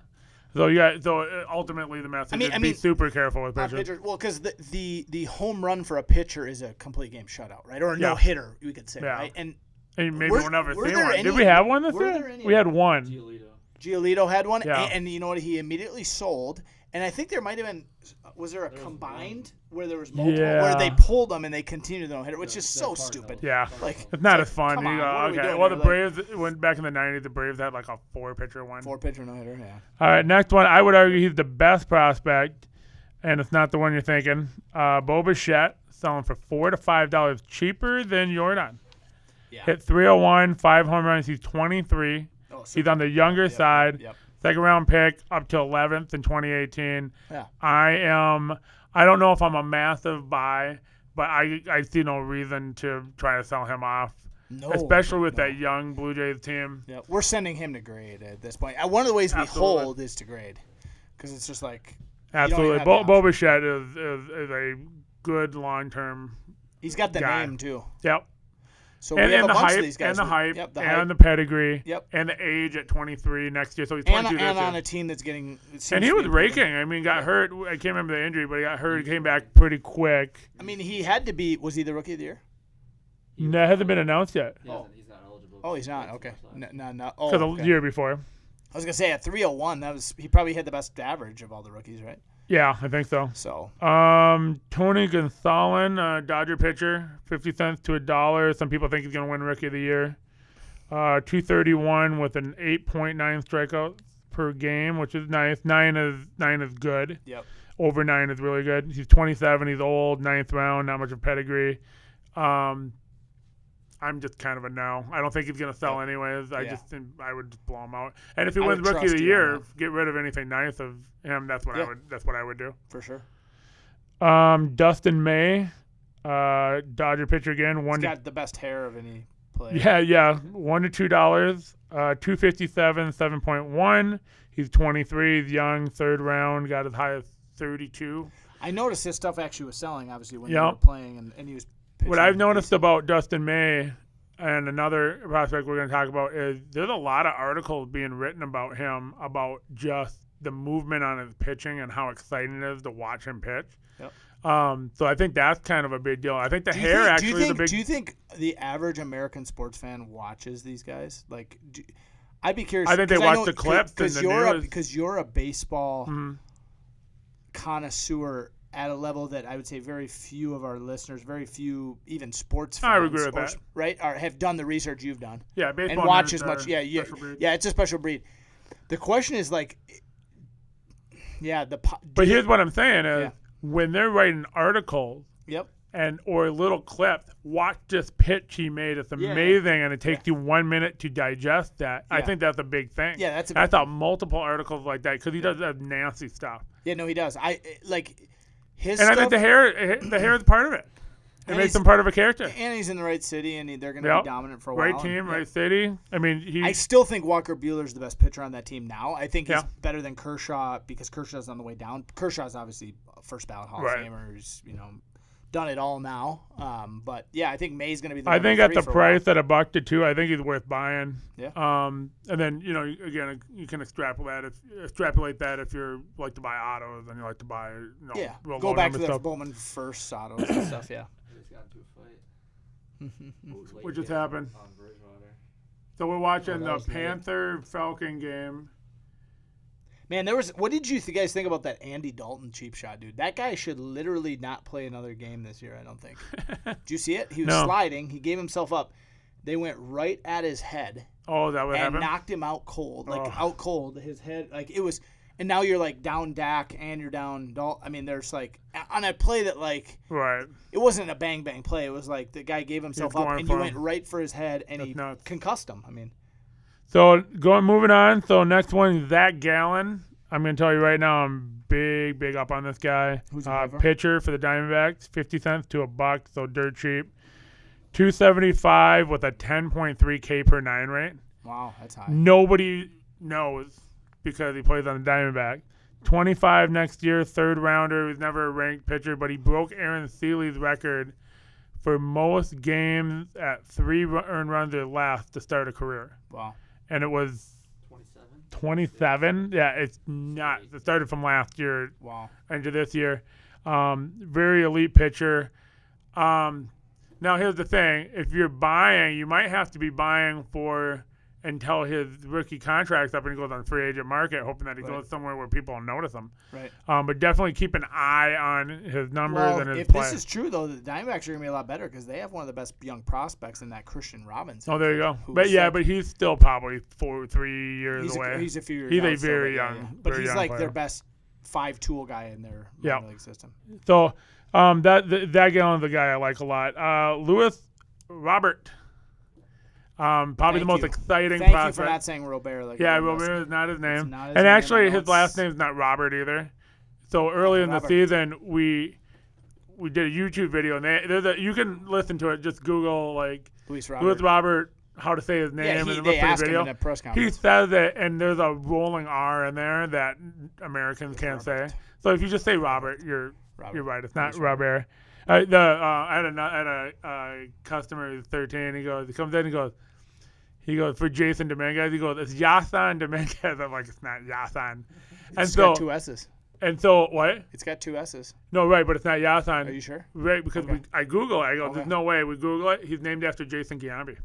So ultimately the message is be super careful with pitchers. Well, because the home run for a pitcher is a complete game shutout, right? Or a no hitter, we could say, right? And maybe we'll never see one. Did we have one this year? We had one. Giolito had one, yeah. And you know what? He immediately sold. And I think there might have been. Was there a combined where there was multiple where they pulled them and they continued the no hitter, which is so stupid. Yeah, it's not as fun. Okay. Well, the Braves went back in the '90s. The Braves had a 4-pitcher one. 4-pitcher no hitter. Yeah. All right, next one. I would argue he's the best prospect, and it's not the one you're thinking. Bo Bichette selling for $4 to $5 cheaper than Jordan. Yeah. Hit 301, 5 home runs. He's 23. He's on the younger side. Yep. Second round pick up to 11th in 2018. Yeah. I don't know if I'm a massive buy, but I see no reason to try to sell him off. No. Especially with that young Blue Jays team. Yeah. We're sending him to grade at this point. One of the ways we hold is to grade. Because it's just Absolutely. Bo Bichette is a good long-term He's got the guy. name, too. Yep. So we have a bunch of these guys. And the hype, yep, and the pedigree, yep. and the age at 23 next year. So he's 22 this year. And on a team that's getting and he was raking. I mean, got hurt. I can't remember the injury, but he got hurt. He came back pretty quick. I mean, he had to be. Was he the rookie of the year? That hasn't been announced yet. He's not eligible. Oh, he's not. Okay. No. Oh, because the year before. I was gonna say at 301, he probably had the best average of all the rookies, right? Yeah, I think so. So, Tony Gonsolin, Dodger pitcher, 50 cents to $1. Some people think he's going to win Rookie of the Year. 231 with an 8.9 strikeouts per game, which is nice. 9 is good. Yep. Over 9 is really good. He's 27. He's old. 9th round. Not much of pedigree. I'm just kind of a no. I don't think he's going to sell anyways. I just think I would just blow him out. And if he wins Rookie of the Year, get rid of anything nice of him. That's what I would do. For sure. Dustin May, Dodger pitcher again. He's got the best hair of any player. Yeah. $1 to $2. 257, 7.1. He's 23. He's young. 3rd round. Got as high as 32. I noticed his stuff actually was selling, obviously, when they were playing, and he was pitching. What I've noticed about Dustin May and another prospect we're going to talk about is there's a lot of articles being written about him, about just the movement on his pitching and how exciting it is to watch him pitch. Yep. So I think that's kind of a big deal. I think the hair actually is a big. Do you think the average American sports fan watches these guys? Like, I'd be curious. I think they watch the clips because you're a baseball connoisseur at a level that I would say very few of our listeners, very few even sports fans, I would agree with that. Right, have done the research you've done. Yeah, baseball and watch as much. Yeah, it's a special breed. The question is like, But here's what I'm saying is when they're writing articles. Yep. Or little clips, watch this pitch he made. It's amazing, and it takes you 1 minute to digest that. I think that's a big thing. Yeah, that's. I thought multiple articles like that because he does that nasty stuff. Yeah, no, he does. I think the hair is part of it. It makes him part of a character. And he's in the right city, and they're going to be dominant for a while. Right team, right city. I mean, I still think Walker Buehler's the best pitcher on that team now. I think he's better than Kershaw because Kershaw's on the way down. Kershaw's obviously first ballot Hall of Famer. He's, done it all now. But I think May's going to be the I think at the price at $1 to $2, I think he's worth buying. Yeah. And then, again, you can extrapolate that if you like to buy autos and you like to buy go back to the Bowman first autos and stuff, yeah. Just got into a fight. What just happened? On Bridgewater. So we're watching the Panther-Falcon game. Man, what did you guys think about that Andy Dalton cheap shot, dude? That guy should literally not play another game this year, I don't think. Did you see it? He was sliding. He gave himself up. They went right at his head. Oh, that what happened? And knocked him out cold. Out cold. His head, it was – and now you're, down Dak and you're down Dalton. I mean, there's, on a play that, Right. It wasn't a bang-bang play. It was, the guy gave himself up, and you went right for his head, and he concussed him. I mean – So moving on. So next one, Zach Gallen. I'm going to tell you right now, I'm big up on this guy. Who's pitcher for the Diamondbacks, 50 cents to $1, so dirt cheap. 275 with a 10.3 K per 9 rate. Wow, that's high. Nobody knows because he plays on the Diamondback. 25 next year, 3rd rounder. He was never a ranked pitcher, but he broke Aaron Seeley's record for most games at 3 earned runs or less to start a career. Wow. And it was 27. Yeah, it's not. It started from last year into this year. Very elite pitcher. Now, here's the thing. If you're buying, you might have to be buying for until his rookie contract's up and he goes on free agent market, hoping that he goes somewhere where people will notice him. Right. But definitely keep an eye on his numbers and his play. If this is true, though, the Diamondbacks are going to be a lot better because they have one of the best young prospects in that Christian Robinson. Oh, there you go. But he's still probably 3 years away. He's a few years He's a very young But he's young their best 5-tool guy in their minor league system. So that Gallen's the guy I like a lot. Lewis Robert. Probably the most exciting prospect. Thank you for not saying Robert. Robert is not his name. Not his and name. actually, his last name's not Robert either. So early in the season, we did a YouTube video, and you can listen to it. Just Google Lewis Robert, how to say his name, and they look for the video. him in a press conference. He says it, and there's a rolling R in there that Americans can't say. So if you just say Robert, you're right. It's not Robert. I had a customer who's 13. He comes in. He goes for Jason Dominguez. He goes, it's Yasan Dominguez. I'm like, it's not Yasan. It's got 2 S's. And so what? It's got 2 S's. No, right, but it's not Yasan. Are you sure? Right, because I Google it. I go, there's no way. We Google it. He's named after Jason Giambi.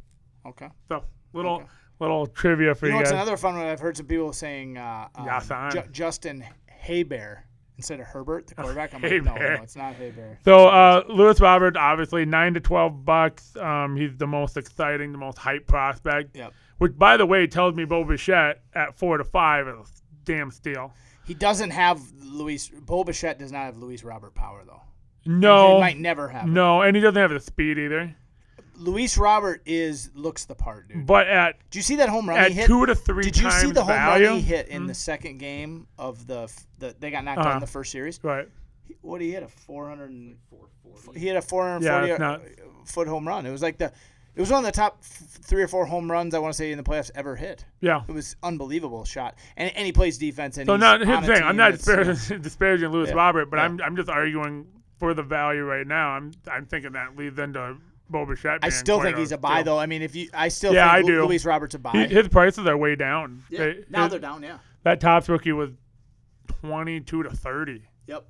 Okay. So little trivia for you guys. What's another fun one? I've heard some people saying Yasan. Justin Hebert instead of Herbert, the quarterback. I'm like, no, it's not Hebert. So Lewis Robert, obviously $9 to $12. He's the most exciting, the most hype prospect. Yep. which, by the way, tells me Bo Bichette at 4 to 5 is a damn steal. He doesn't have Bo Bichette does not have Luis Robert power, though. No. He might never have it. No, and he doesn't have the speed either. Luis Robert looks the part, dude. But at Did you see that home run he hit? 2 to 3 Did you times see the home value? run he hit in the second game of the they got knocked out in the first series? Right. What did he hit? A 440. 440. He hit a 440 foot home run. It was like it was one of the top 3 or 4 home runs I want to say in the playoffs ever hit. Yeah. It was unbelievable shot. And he plays defense. And So he's here's on the a thing. team I'm not that's, disparaging Luis Yeah. Robert, but Yeah. I'm just arguing for the value right now. I'm thinking that leads into Bo Bichette. I still think he's a buy, steal. though. I mean, I still I think do. Luis Robert's a buy. His prices are way down. Yeah. Now they're down, yeah. That Topps rookie was 22 to 30. Yep.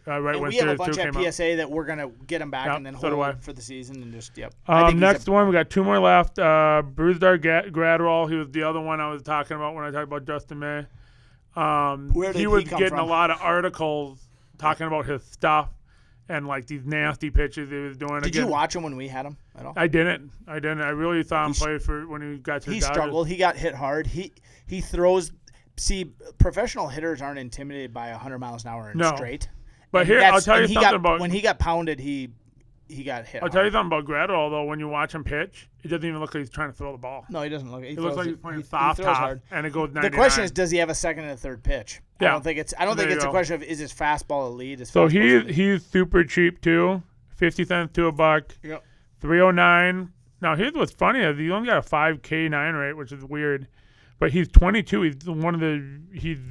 Right And when we have a Series bunch 2 at came out. PSA that we're going to get him back Yep, and then so do I. hold for the season and just, I think Next one, we got 2 more left. Bruzdar Gradwell, he was the other one I was talking about when I talked about Justin May. Where did he was he come getting from? a lot of articles talking about his stuff and like these nasty pitches he was doing. Did you watch him when we had him at all? I didn't. I really saw him play for when he got to the He Dodgers. struggled. He got hit hard. He throws. See, professional hitters aren't intimidated by 100 miles an hour in No. straight. But And here, I'll tell you and he something got, about. when he got pounded, he got hit. I'll tell you something about Gradwell though. When you watch him pitch, it doesn't even look like he's trying to throw the ball. No, he doesn't look. It looks like he's playing he soft throws top, hard. and it goes 99. The question is, does he have a second and a third pitch? Yeah. I don't think it's There you a go. question of is his fastball elite. So he's super cheap too, 50 cents to a buck. Yep. 309. Now here's what's funny is he only got a 5K9 rate, which is weird. But he's 22. He's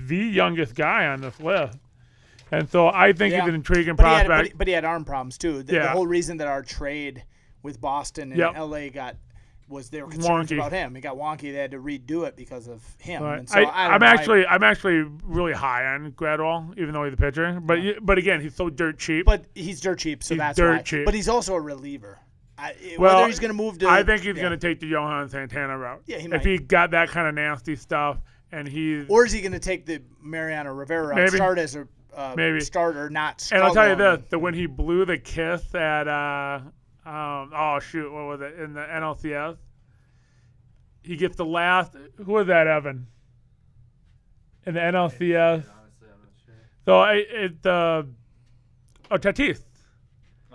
the youngest guy on this list. And so I think he's an intriguing prospect. But he had arm problems too. The whole reason that our trade with Boston and LA was they were concerned Wonky. about him. He got wonky. They had to redo it because of him. Right. And so I'm actually really high on Gradwell, even though he's a pitcher. But again, he's so dirt cheap. But he's dirt cheap, so He's that's dirt why. cheap. But he's also a reliever. Well, whether he's going to move to, I think he's going to take the Johan Santana route. Yeah, he If might. he got that kind of nasty stuff, and he's or is he going to take the Mariano Rivera route? Maybe. Start as a Maybe. starter, not and struggle. I'll tell you this: that when he blew the kiss at what was it in the NLCS? He gets the last. Who was that, Evan? In the NLCS. Honestly, I'm not sure. So Tatis.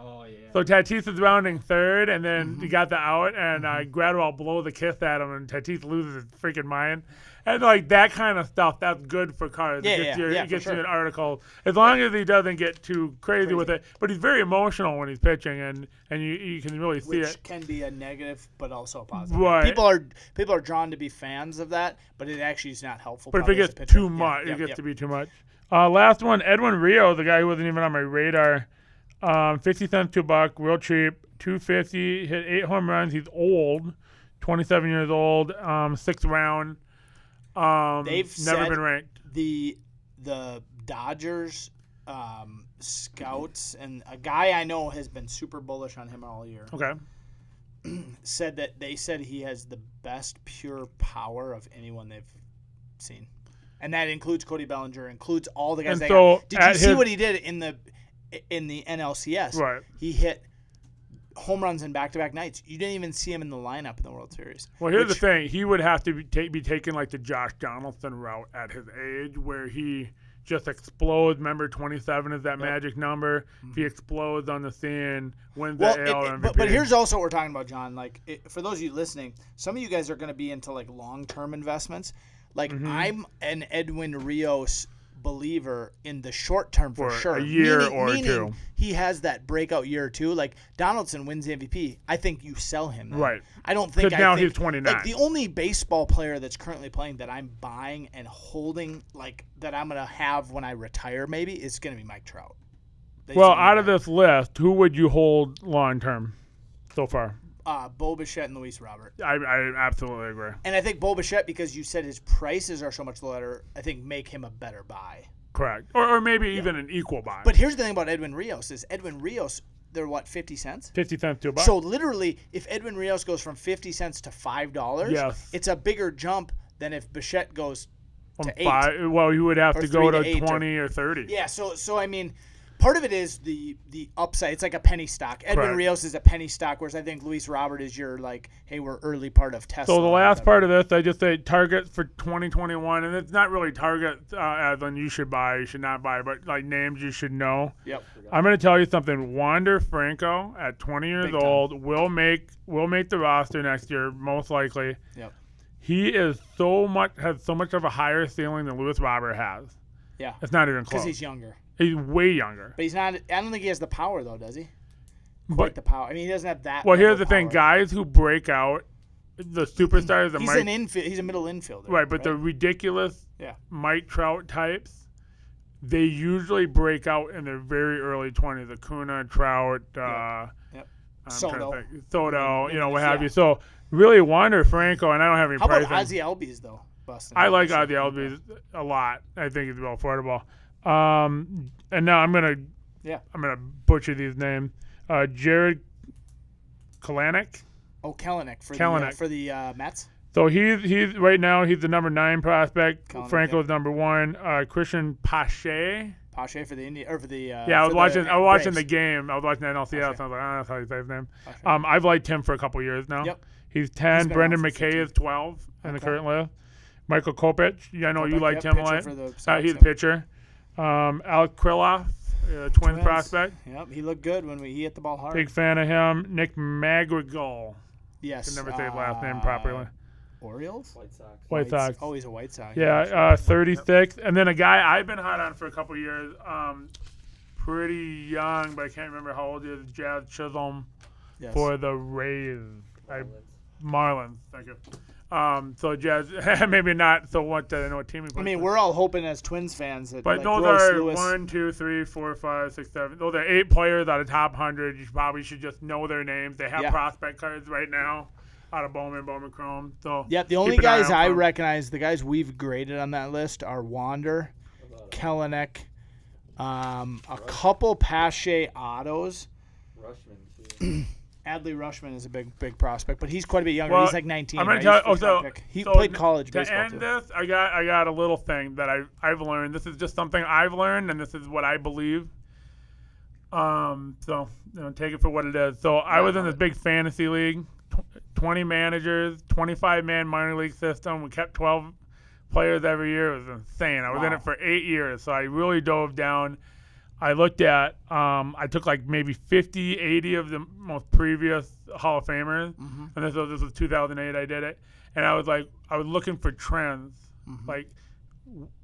Oh, yeah. So Tatis is rounding third, and then he got the out, and Gradwell blow the kiss at him, and Tatis loses his freaking mind. And like that kind of stuff, that's good for cards. Yeah, it gets, yeah, it gets for you sure. an article, as long as he doesn't get too crazy with it. But he's very emotional when he's pitching, and you can really see Which it. can be a negative, but also a positive. Right. People are drawn to be fans of that, but it actually is not helpful. But if it probably as a gets pitcher. too Yeah, much, yeah, it gets yeah. to be too much. Last one, Edwin Rio, the guy who wasn't even on my radar. 50 cents to a buck, real cheap. 250, hit 8 home runs. He's old, 27 years old, 6th round. They've never said been ranked. The Dodgers scouts and a guy I know has been super bullish on him all year. Okay. Said he has the best pure power of anyone they've seen, and that includes Cody Bellinger, includes all the guys. And they so got. Did you see what he did in the NLCS? Right. He hit home runs in back-to-back nights. You didn't even see him in the lineup in the World Series. Well, here's the thing. He would have to be taking like the Josh Donaldson route at his age where he just explodes. Remember, 27 is that magic number. If he explodes on the scene, wins the AL MVP. But here's also what we're talking about, John. Like, for those of you listening, some of you guys are going to be into like long-term investments. Like, I'm an Edwin Rios believer in the short term for sure. A year or meaning two. He has that breakout year or two. Like Donaldson wins the MVP. I think you sell him. Then. Right. I don't think. Now think, he's 29. Like the only baseball player that's currently playing that I'm buying and holding, like that I'm gonna have when I retire, maybe is gonna be Mike Trout. Well, out of this list, who would you hold long term so far? Bo Bichette and Luis Robert. I absolutely agree. And I think Bo Bichette, because you said his prices are so much lower, I think make him a better buy. Correct. Or maybe even an equal buy. But here's the thing about Edwin Rios is Edwin Rios, they're what, 50 cents? 50 cents to a buck. So literally, if Edwin Rios goes from 50 cents to $5, Yes. it's a bigger jump than if Bichette goes to 8. Well, you would have Or to go 3 to to 8 20 or 30. Yeah, so I mean, Part of it is the upside. It's like a penny stock. Edwin Correct. Rios is a penny stock, whereas I think Luis Robert is your like, hey, we're early part of Tesla. So the or last whatever. part of this, I just say target for 2021, and it's not really target as in you should buy, you should not buy, but like names you should know. Yep. I'm going to tell you something. Wander Franco at 20 years Big time. old will make the roster next year, most likely. Yep. He has so much of a higher ceiling than Luis Robert has. Yeah. It's not even close. Because he's younger. He's way younger. But he's not. I don't think he has the power though, does he? But Quite the power. I mean, he doesn't have that. well, level here's the of thing: power. guys who break out, the superstars, the He's Mike, He's a middle infielder. right? But the ridiculous Yeah. Mike Trout types, they usually break out in their very early 20s. Acuna, Trout, Yep. I'm Soto. trying to think, Soto, what Yeah. have you. So really, Wander Franco, and I don't have any How about pricing. Ozzy Albies though? Busting I out like this Ozzy year. Albies a lot. I think he's well affordable. And now I'm gonna butcher these names. Jared Kalanick. Oh, Kelenic Kelenic. for the Mets. So he's right now he's the number 9 prospect. Kalanick, Franco's number 1. Christian Pache. Pache for the Indian or for the. Yeah, I was watching the Braves. game. I was watching NLCS. Pache. And I was like, that's how you say his name. Pache. I've liked him for a couple years now. Yep. He's 10. been Brendan around for McKay 15. is 12 in the Okay. current list. Michael Kopech. Yeah, I know you Kopech, liked yep, him a pitcher lot. for the Sox, He's a yep. pitcher. Alec Kriloff, Twins prospect. Yep, he looked good when he hit the ball hard. Big fan of him. Nick Madrigal. Yes. Can never say his last name properly. Orioles. White Sox. Oh, he's a White Sox. Yeah, 36. And then a guy I've been hot on for a couple years, pretty young, but I can't remember how old he is, Jazz Chisholm Yes. for the Rays. Marlins, thank you. So Jazz, maybe not so what, I know what team he plays I mean, for. we're all hoping as Twins fans that But like those Royce are Lewis, 1, 2, 3, 4, 5, 6, 7. Those are 8 players out of top 100. You probably should just know their names. They have Yeah. prospect cards right now out of Bowman Chrome. So Yeah, the only keep an eye guys out I for 'em. recognize, the guys we've graded on that list are Wander, Kelenic, a couple Pache autos. Rushman too. Adley Rushman is a big prospect, but he's quite a bit younger. Well, He's like 19. I'm gonna right? tell He's you. first round pick. He played college to baseball end too. this, I got a little thing that I've learned. This is just something I've learned, and this is what I believe. So take it for what it is. So I was in this big fantasy league, 20 managers, 25-man minor league system. We kept 12 players every year. It was insane. I was in Wow. it for 8 years, so I really dove down. I looked at, I took like maybe 50, 80 of the most previous Hall of Famers, and this was 2008 I did it, and I was looking for trends, like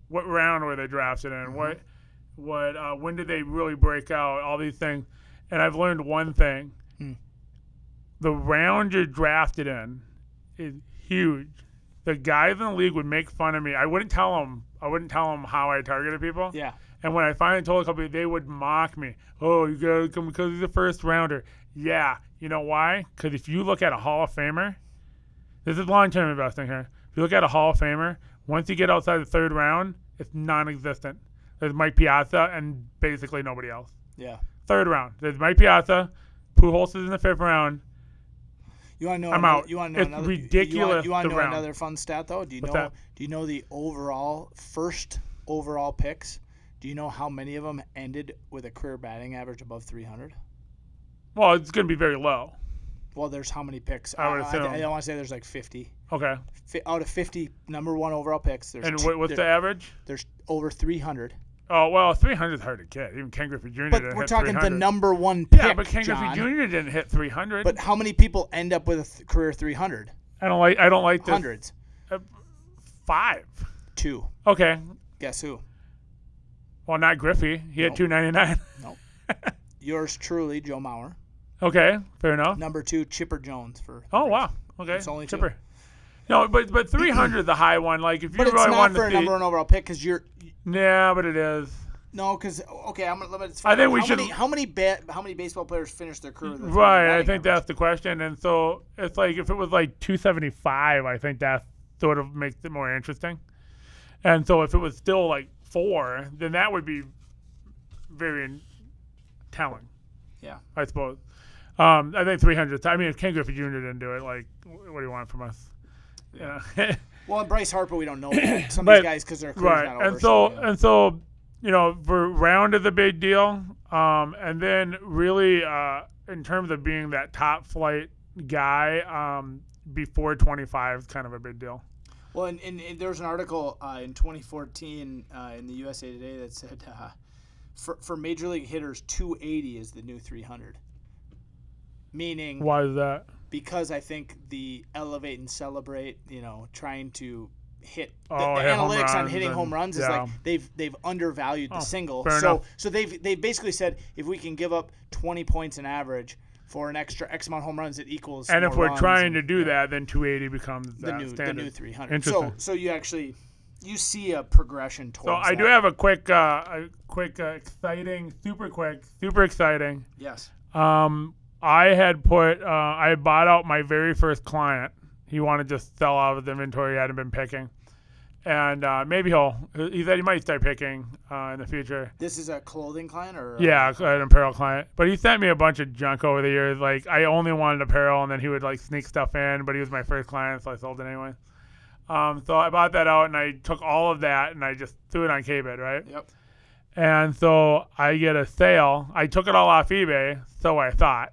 what round were they drafted in, when did they really break out, all these things, and I've learned one thing: the round you're drafted in is huge. The guys in the league would make fun of me. I wouldn't tell them how I targeted people. Yeah. And when I finally told a couple, they would mock me. Oh, you gotta come because he's a first rounder. Yeah, you know why? Because if you look at a Hall of Famer, this is long-term investing here. If you look at a Hall of Famer, once you get outside the 3rd round, it's non-existent. There's Mike Piazza and basically nobody else. Yeah. 3rd round, there's Mike Piazza. Pujols is in the 5th round. You want to know? I'm out. You want to know It's another? ridiculous, You want to the know round. another fun stat though? Do you What's know? that? Do you know the first overall picks? Do you know how many of them ended with a career batting average above 300? Well, it's going to be very low. Well, there's how many picks? I would assume. I don't want to say there's like 50. Okay. Out of 50 number 1 overall picks, there's And what's the average? there's over 300. Oh, well, 300 is hard to get. Even Ken Griffey Jr. But didn't we're hit talking 300. the number 1 pick. Yeah, but Ken John. Griffey Jr. didn't hit 300. But how many people end up with a career 300? I don't like this. Hundreds. 5. 2. Okay. Guess who? Well, not Griffey. He had 299. Nope. Yours truly, Joe Mauer. Okay, fair enough. Number 2, Chipper Jones for. Oh wow. Okay. It's only 2. Chipper. No, but 300 is the high one. Like if you But it's really not wanted for to a see. number 1 overall pick because you're. Yeah, but it is. No, because okay, I'm gonna limit. I think we how should- Many, how many baseball players finish their career? with a Right. I batting think average? that's the question. And so it's like if it was like 275, I think that sort of makes it more interesting. And so if it was still like 4, then that would be very telling. Yeah. I suppose. I think 300. I mean, if Ken Griffey Jr. didn't do it, like, what do you want from us? Yeah. Well, and Bryce Harper, we don't know about some of But- these guys because their career's right. not over. And so, yeah. for round is a big deal. And then really, in terms of being that top flight guy, before 25 is kind of a big deal. Well, and there was an article in 2014 in the USA Today that said for major league hitters, 280 is the new 300. Meaning, Why is that? Because I think the elevate and celebrate, trying to hit the hit home analytics on runs hitting home runs is like they've undervalued the single. So they've basically said if we can give up 20 points in average for an extra X amount of home runs, it equals. And more if we're runs trying to do that, then 280 becomes the new standard. the new 300. Interesting. So you see a progression towards. So I do have a quick, exciting, super exciting. Yes. I had bought out my very first client. He wanted to just sell out of his inventory he hadn't been picking. And maybe he said he might start picking in the future. This is a clothing client or? Yeah, an apparel client. But he sent me a bunch of junk over the years. Like, I only wanted apparel, and then he would, like, sneak stuff in. But he was my first client, so I sold it anyway. So I bought that out, and I took all of that, and I just threw it on K-Bid, right? Yep. And so I get a sale. I took it all off eBay, so I thought.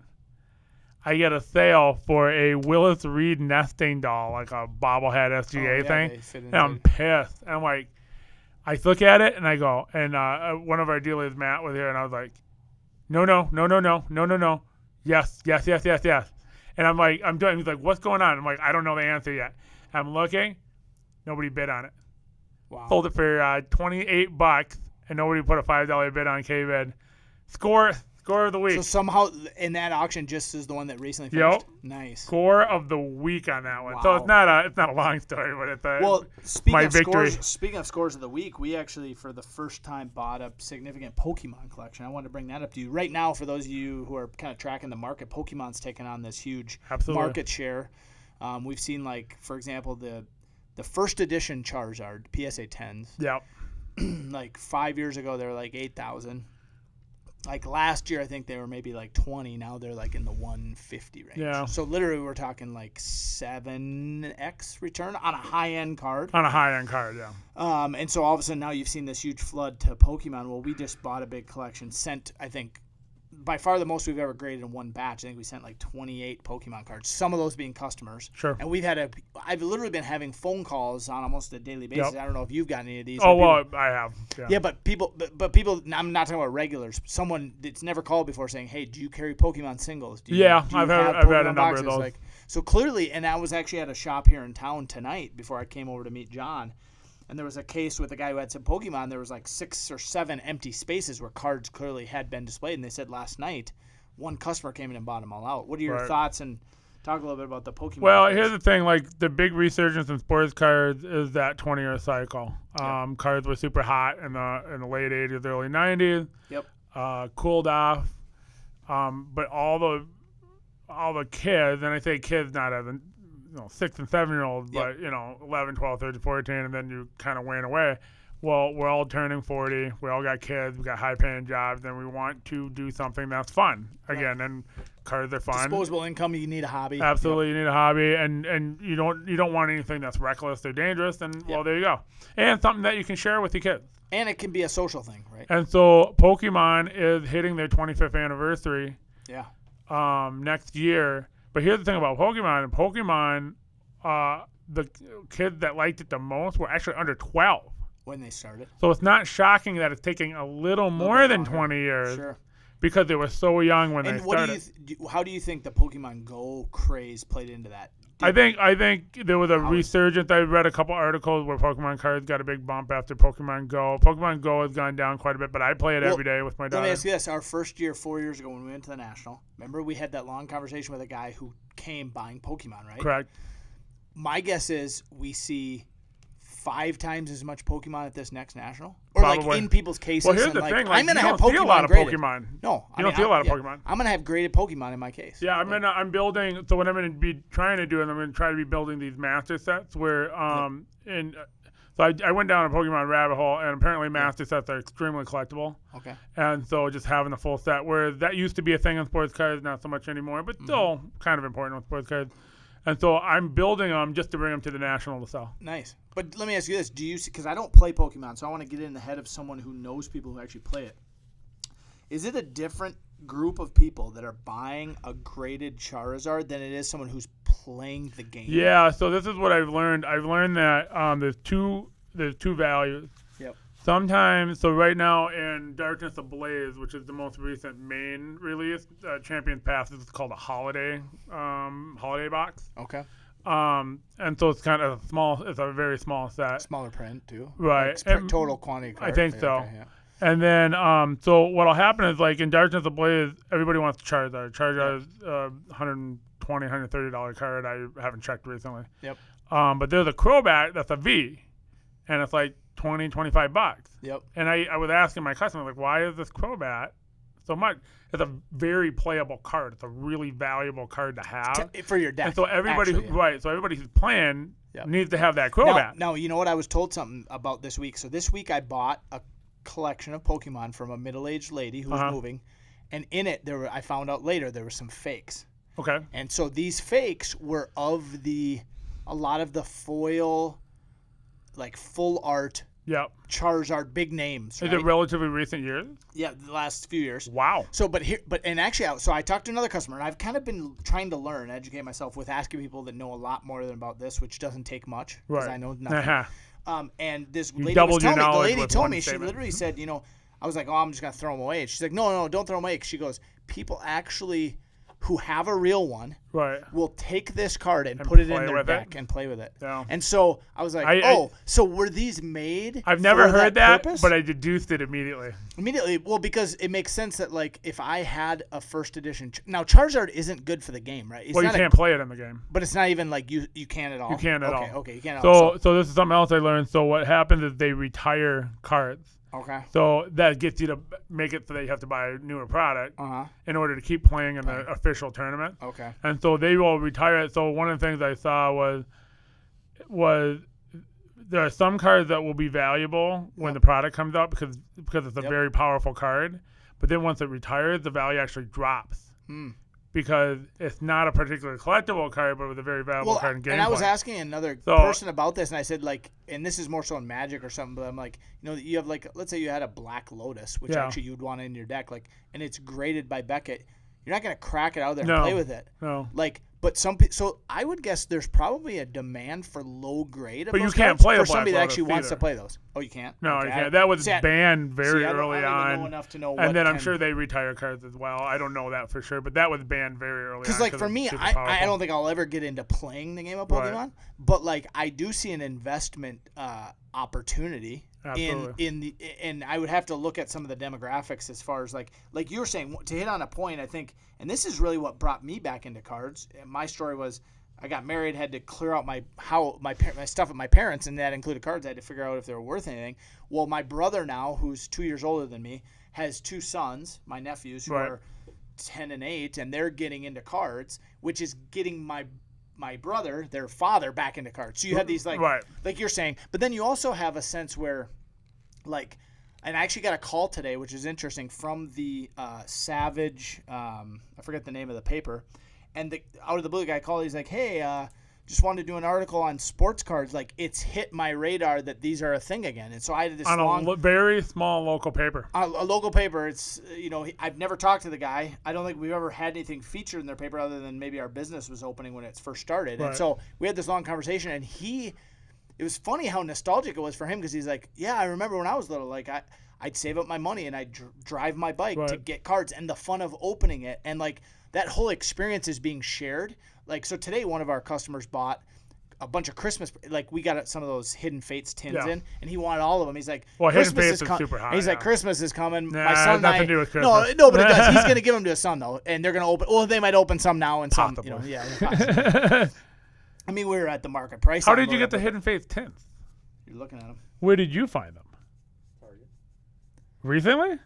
I get a sale for a Willis Reed nesting doll, like a bobblehead SGA thing. And I'm pissed. And I'm like, I look at it and I go, and one of our dealers, Matt, was here, and I was like, no. Yes. And I'm like, he's like, what's going on? I'm like, I don't know the answer yet. I'm looking, nobody bid on it. Wow. Sold it for $28, and nobody put a $5 bid on K-Bid. Score of the week. So somehow in that auction, just as the one that recently finished. Yep. Nice. Score of the week on that one. Wow. So it's not a long story, but it's my victory. Speaking of scores of the week, we actually for the first time bought a significant Pokemon collection. I wanted to bring that up to you right now. For those of you who are kind of tracking the market, Pokemon's taken on this huge market share. We've seen, like, for example, the first edition Charizard PSA 10s. Yep. Like 5 years ago, they were like 8,000. Like last year, I think they were maybe like 20. Now they're like in the 150 range. Yeah. So literally, we're talking like 7x return on a high-end card. On a high-end card, yeah. And so all of a sudden now you've seen this huge flood to Pokemon. Well, we just bought a big collection. Sent, I think, by far the most we've ever graded in one batch. I think we sent like 28 Pokemon cards. Some of those being customers. Sure. And I've literally been having phone calls on almost a daily basis. Yep. I don't know if you've gotten any of these. Oh, well, I have. Yeah, but people. I'm not talking about regulars. Someone that's never called before saying, "Hey, do you carry Pokemon singles?" I've had a number of those. Like, so clearly, and I was actually at a shop here in town tonight before I came over to meet John. And there was a case with a guy who had some Pokemon. There was like 6 or 7 empty spaces where cards clearly had been displayed. And they said last night, one customer came in and bought them all out. What are your thoughts? And talk a little bit about the Pokemon. Well, here's the thing. Like, the big resurgence in sports cards is that 20-year cycle. Cards were super hot in the late 80s, early 90s. Yep. Cooled off. But all the kids, and I say kids not as 6 and 7-year-olds, but 11, 12, 13, 14, and then you kind of wane away. Well, we're all turning 40. We all got kids. We got high-paying jobs, and we want to do something that's fun again. And cards are fun. Disposable income. You need a hobby. Absolutely, you need a hobby, and you don't want anything that's reckless or dangerous. And well, there you go. And something that you can share with your kids. And it can be a social thing, right? And so Pokemon is hitting their 25th anniversary. Yeah. Next year. But here's the thing about Pokemon. The kids that liked it the most were actually under 12. When they started. So it's not shocking that it's taking a little more than 20 years. Sure. Because they were so young when they started. How do you think the Pokemon Go craze played into that? I think there was a resurgence. I read a couple articles where Pokemon cards got a big bump after Pokemon Go. Pokemon Go has gone down quite a bit, but I play it every day with my daughter. Let me ask you this. Our first year, 4 years ago when we went to the National, remember we had that long conversation with a guy who came buying Pokemon, right? Correct. My guess is we see 5 times as much Pokemon at this next National? Or Probably. like in people's cases. Well, here's the thing. Like, I'm going to have see a lot of graded. Pokemon. No. You don't see a lot of Pokemon. I'm going to have graded Pokemon in my case. Yeah, I'm building. So what I'm going to be trying to do is I'm going to try to be building these master sets where so I went down a Pokemon rabbit hole, and apparently master sets are extremely collectible. Okay. And so just having the full set, where that used to be a thing in sports cards, not so much anymore, but still kind of important with sports cards. And so I'm building them just to bring them to the National to sell. Nice. But let me ask you this. Do you see, because I don't play Pokemon, so I want to get in the head of someone who knows people who actually play it. is it a different group of people that are buying a graded Charizard than it is someone who's playing the game? Yeah, so this is what I've learned. I've learned that there's two values. Yep. Sometimes, so right now in Darkness Ablaze, which is the most recent main release, Champions Pass, this is called a holiday box. Okay. And so it's kind of small. It's a very small set. Smaller print too. Right. Like total quantity card. I think so. Okay, yeah. And then, so what'll happen is like in Darkness Ablaze, everybody wants Charizard. Charizard is $120, $130 card. I haven't checked recently. Yep. But there's a Crobat that's a V, and it's like $20, $25. Yep. And I was asking my customer, like, why is this Crobat so much? It's a very playable card. It's a really valuable card to have For your deck. And so everybody, so everybody who's playing needs to have that now, Crobat. you know what? I was told something about this week. So this week I bought a collection of Pokemon from a middle-aged lady who was moving, and in it I found out later there were some fakes. Okay. And so these fakes were of a lot of the foil, like full art Charizard big names. Is it relatively recent years? Yeah, the last few years. Wow. So, so I talked to another customer, and I've kind of been trying to educate myself with asking people that know a lot more than about this, which doesn't take much because I know nothing. And this lady told me, she literally said, I was like, oh, I'm just going to throw them away. And she's like, no, don't throw them away. She goes, people actually who have a real one will take this card and put it in their deck and play with it. Yeah. And so I was like, so were these made I've never heard that, purpose? But I deduced it immediately. Well, because it makes sense that, like, if I had a first edition... Now, Charizard isn't good for the game, right? You can't play it in the game. But it's not even like you can at all. You can't at all. Okay, you can't at all. So this is something else I learned. So what happens is they retire cards. Okay. So that gets you to make it so that you have to buy a newer product in order to keep playing in the official tournament. Okay. And so they will retire it. So one of the things I saw was there are some cards that will be valuable when the product comes out because it's a very powerful card. But then once it retires, the value actually drops. Because it's not a particular collectible card, but it was a very valuable card in gameplay. And I was asking another person about this, and I said, like, and this is more so in Magic or something, but I'm like, you have, like, let's say you had a Black Lotus, which actually you'd want in your deck, like, and it's graded by Beckett. You're not going to crack it out there and play with it. No. Like, but so I would guess there's probably a demand for low grade of but those you can't cards play for a Black somebody that Lotus actually wants either. to play those. Oh, you can't? No, you can't. That was banned very early I don't on. even know enough to know and then I'm sure they retire cards as well. I don't know that for sure, but that was banned very early on. Because, like, for me, I don't think I'll ever get into playing the game of Pokemon, but, like, I do see an investment opportunity. Absolutely. And I would have to look at some of the demographics as far as like you were saying, to hit on a point, I think, and this is really what brought me back into cards. My story was I got married, had to clear out my stuff with my parents, and that included cards. I had to figure out if they were worth anything. Well, my brother now, who's 2 years older than me, has two sons, my nephews, who are 10 and 8, and they're getting into cards, which is getting my brother, their father, back into cards. So you have these, like you're saying, but then you also have a sense where, like, and I actually got a call today, which is interesting, from the Savage, I forget the name of the paper, and out of the blue, the guy called, he's like, hey, just wanted to do an article on sports cards. Like, it's hit my radar that these are a thing again. And so I did this a very small local paper. A local paper. It's, I've never talked to the guy. I don't think we've ever had anything featured in their paper other than maybe our business was opening when it first started. And so we had this long conversation, and it was funny how nostalgic it was for him, because he's like, yeah, I remember when I was little, like, I'd save up my money and I'd drive my bike to get cards, and the fun of opening it. And, like, that whole experience is being shared. Like, so today one of our customers bought a bunch of Christmas, like, we got some of those Hidden Fates tins in, and he wanted all of them. He's like, well, Christmas Hidden Fates is super high. He's like, Christmas is coming. Nah, my son nothing to do with Christmas. No, but it does. He's going to give them to his son, though, and they're going to open. Well, they might open some now and possibly. some, possibly. I mean, we were at the market price. How did you get the Hidden Fates tins? You're looking at them. Where did you find them? Target. Recently?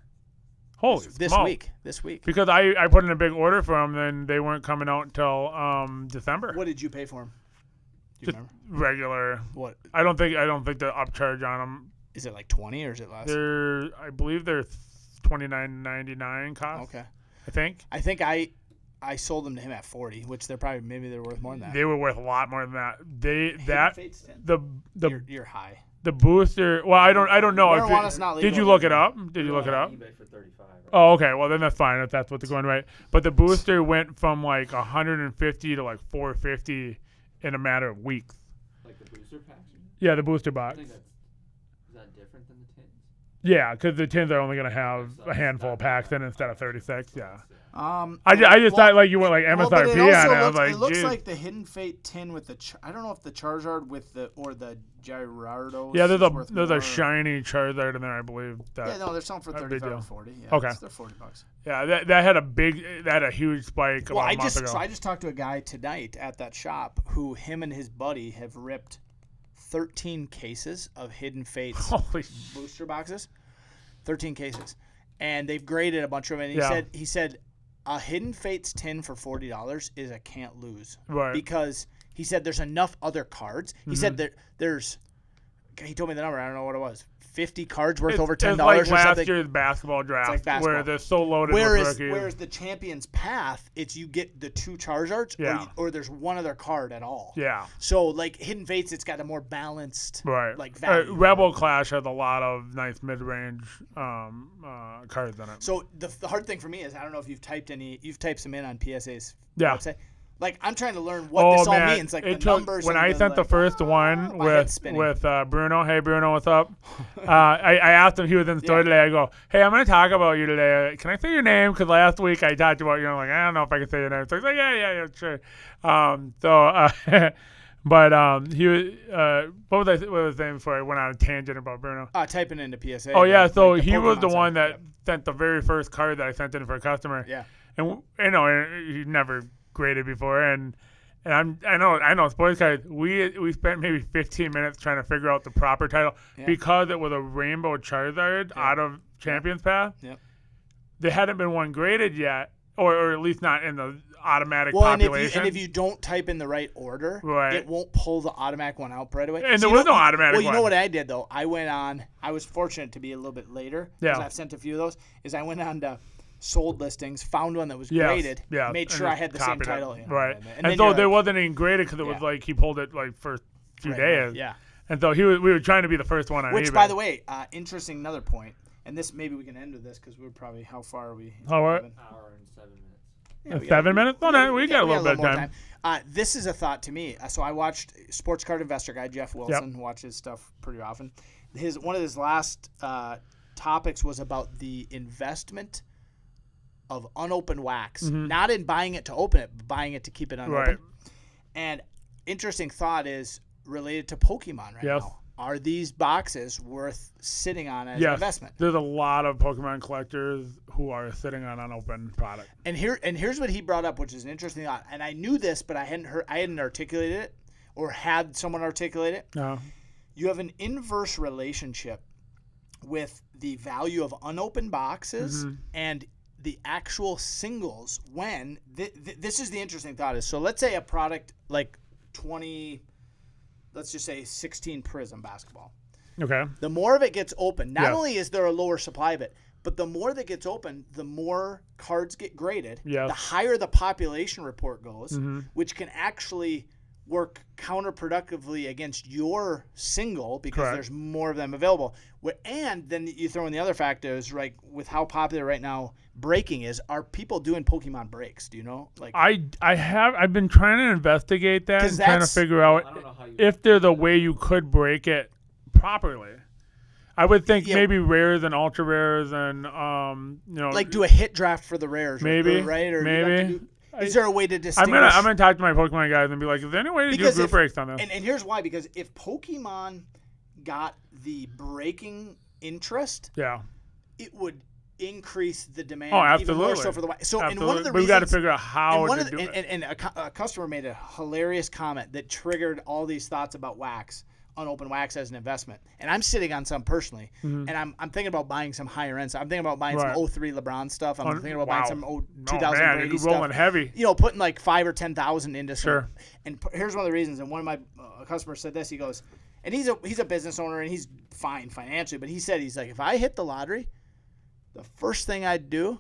Holy this smoke. week. This week. Because I put in a big order for them, and they weren't coming out until December. What did you pay for them? Do you Just remember? regular. What? I don't think the upcharge on them. Is it like 20 or is it less? I believe they're $29.99 cost. Okay. I think I sold them to him at 40, which maybe they're worth more than that. They were worth a lot more than that. You're high. The booster. Well, I don't know. Marijuana's not legal. Did you look it up? Did you look it up? eBay for 35. Oh, okay. Well, then that's fine if that's what they're going right. But the booster went from like 150 to like 450 in a matter of weeks. Like the booster packs? Yeah, the booster I box. think is that different than the tins? Yeah, because the tins are only going to have a handful of packs in instead of 36. Yeah. I just thought like you went like MSRP but it on it. also I was like, it looks geez. like the Hidden Fate tin with the. I don't know if the Charizard with the or the Gyarados. Yeah, is worth there's more. a shiny Charizard in there, I believe. That, Yeah, no, they're selling for a big 35 or deal. 40. Yeah, Okay. they're $40. Yeah, that had a huge spike about a month ago. So I just talked to a guy tonight at that shop who him and his buddy have ripped 13 cases of Hidden Fates Holy booster boxes. 13 cases, and they've graded a bunch of them. And he said a Hidden Fates tin for $40 is a can't lose, Right. because he said there's enough other cards. He said there's. He told me the number. I don't know what it was. 50 cards worth over $10 It's like or last something. year's basketball draft, like basketball. where they're so loaded with rookies. Whereas the Champions Path, it's you get the 2 Charizards, Yeah. or there's one other card at all. Yeah. So like Hidden Fates, it's got a more balanced Right. like value. Rebel Clash has a lot of nice mid-range cards in it. So the hard thing for me is I don't know if you've typed some in on PSA's Yeah. website. Like I'm trying to learn what this all man. means, like It the took- numbers. When and I sent the like, first one my head's spinning. with Bruno, hey Bruno, what's up? I asked him, he was in the store today. I go, hey, I'm going to talk about you today. Can I say your name? Because last week I talked about you. I'm like, I don't know if I can say your name. So he's like, yeah, sure. But he was, what was I saying before I went on a tangent about Bruno? typing into PSA. Oh yeah, like so the he was Pokemon the one side. that sent the very first card that I sent in for a customer. Yeah. And he never graded before, and I know sports cards. We spent maybe 15 minutes trying to figure out the proper title because it was a Rainbow Charizard out of Champions Path. Yep. There hadn't been one graded yet, or at least not in the automatic Well, population. and if you don't type in the right order, Right. it won't pull the automatic one out right away. And So there you was know- no automatic Well, you know one. what I did though? I was fortunate to be a little bit later. Because Yeah. I've sent a few of those. Is I went on to sold listings, found one that was Yes, graded, yeah, made and sure I just had the same copied it. title. Right. And And then so you're there like, wasn't any graded because it was Yeah. like he pulled it like for a few days. Yeah. And so we were trying to be the first one on Which, eBay. by the way, interesting. Another point, and this maybe we can end with this because we're probably how far are we? Oh, we're- Hour and 7 minutes. Yeah, we 7 minutes? Oh, no, we got a little bit of more time. This is a thought to me. So I watched Sports Card Investor guy Jeff Wilson, who watches stuff pretty often. One of his last topics was about the investment of unopened wax, not in buying it to open it, but buying it to keep it unopened. Right. And interesting thought is related to Pokemon right Yes. now. Are these boxes worth sitting on as an investment? There's a lot of Pokemon collectors who are sitting on unopened product. And here's what he brought up, which is an interesting thought. And I knew this, but I hadn't articulated it or had someone articulate it. No. You have an inverse relationship with the value of unopened boxes and the actual singles when this is the interesting thought is, so let's say a product like 20, let's just say 16 Prism basketball. Okay. The more of it gets open, not Yes. only is there a lower supply of it, but the more that gets open, the more cards get graded. Yes. The higher the population report goes, which can actually work counterproductively against your single because Correct. there's more of them available. And then you throw in the other factors, right? With how popular right now breaking is, are people doing Pokemon breaks? Do you know? Like I've been trying to investigate that 'Cause and trying to that's- figure I out don't know how you if there's a way you could break it properly. I would think Yeah. maybe rares and ultra rares and like do a hit draft for the rares, Maybe, right? Or maybe. you have to is there a way to distinguish? I'm gonna talk to my Pokemon guys and be like, is there any way to do Because group if- breaks on this? And here's why, because if Pokemon got the breaking interest, Yeah. it would increase the demand Oh, even more absolutely. so for the so and Absolutely. one of the But we reasons got to figure out how and one to of the, do it. and a customer made a hilarious comment that triggered all these thoughts about wax, unopened wax as an investment. And I'm sitting on some personally, and I'm thinking about buying some higher end. So I'm thinking about buying Right. some 03 LeBron stuff. I'm thinking about Wow. buying some Oh, 2000 man, Brady you're stuff. rolling heavy. You know, putting like 5,000 or 10,000 into some. Sure. And here's one of the reasons. And one of my customers said this. He goes, and he's a business owner and he's fine financially, but he said he's like, if I hit the lottery, the first thing I'd do,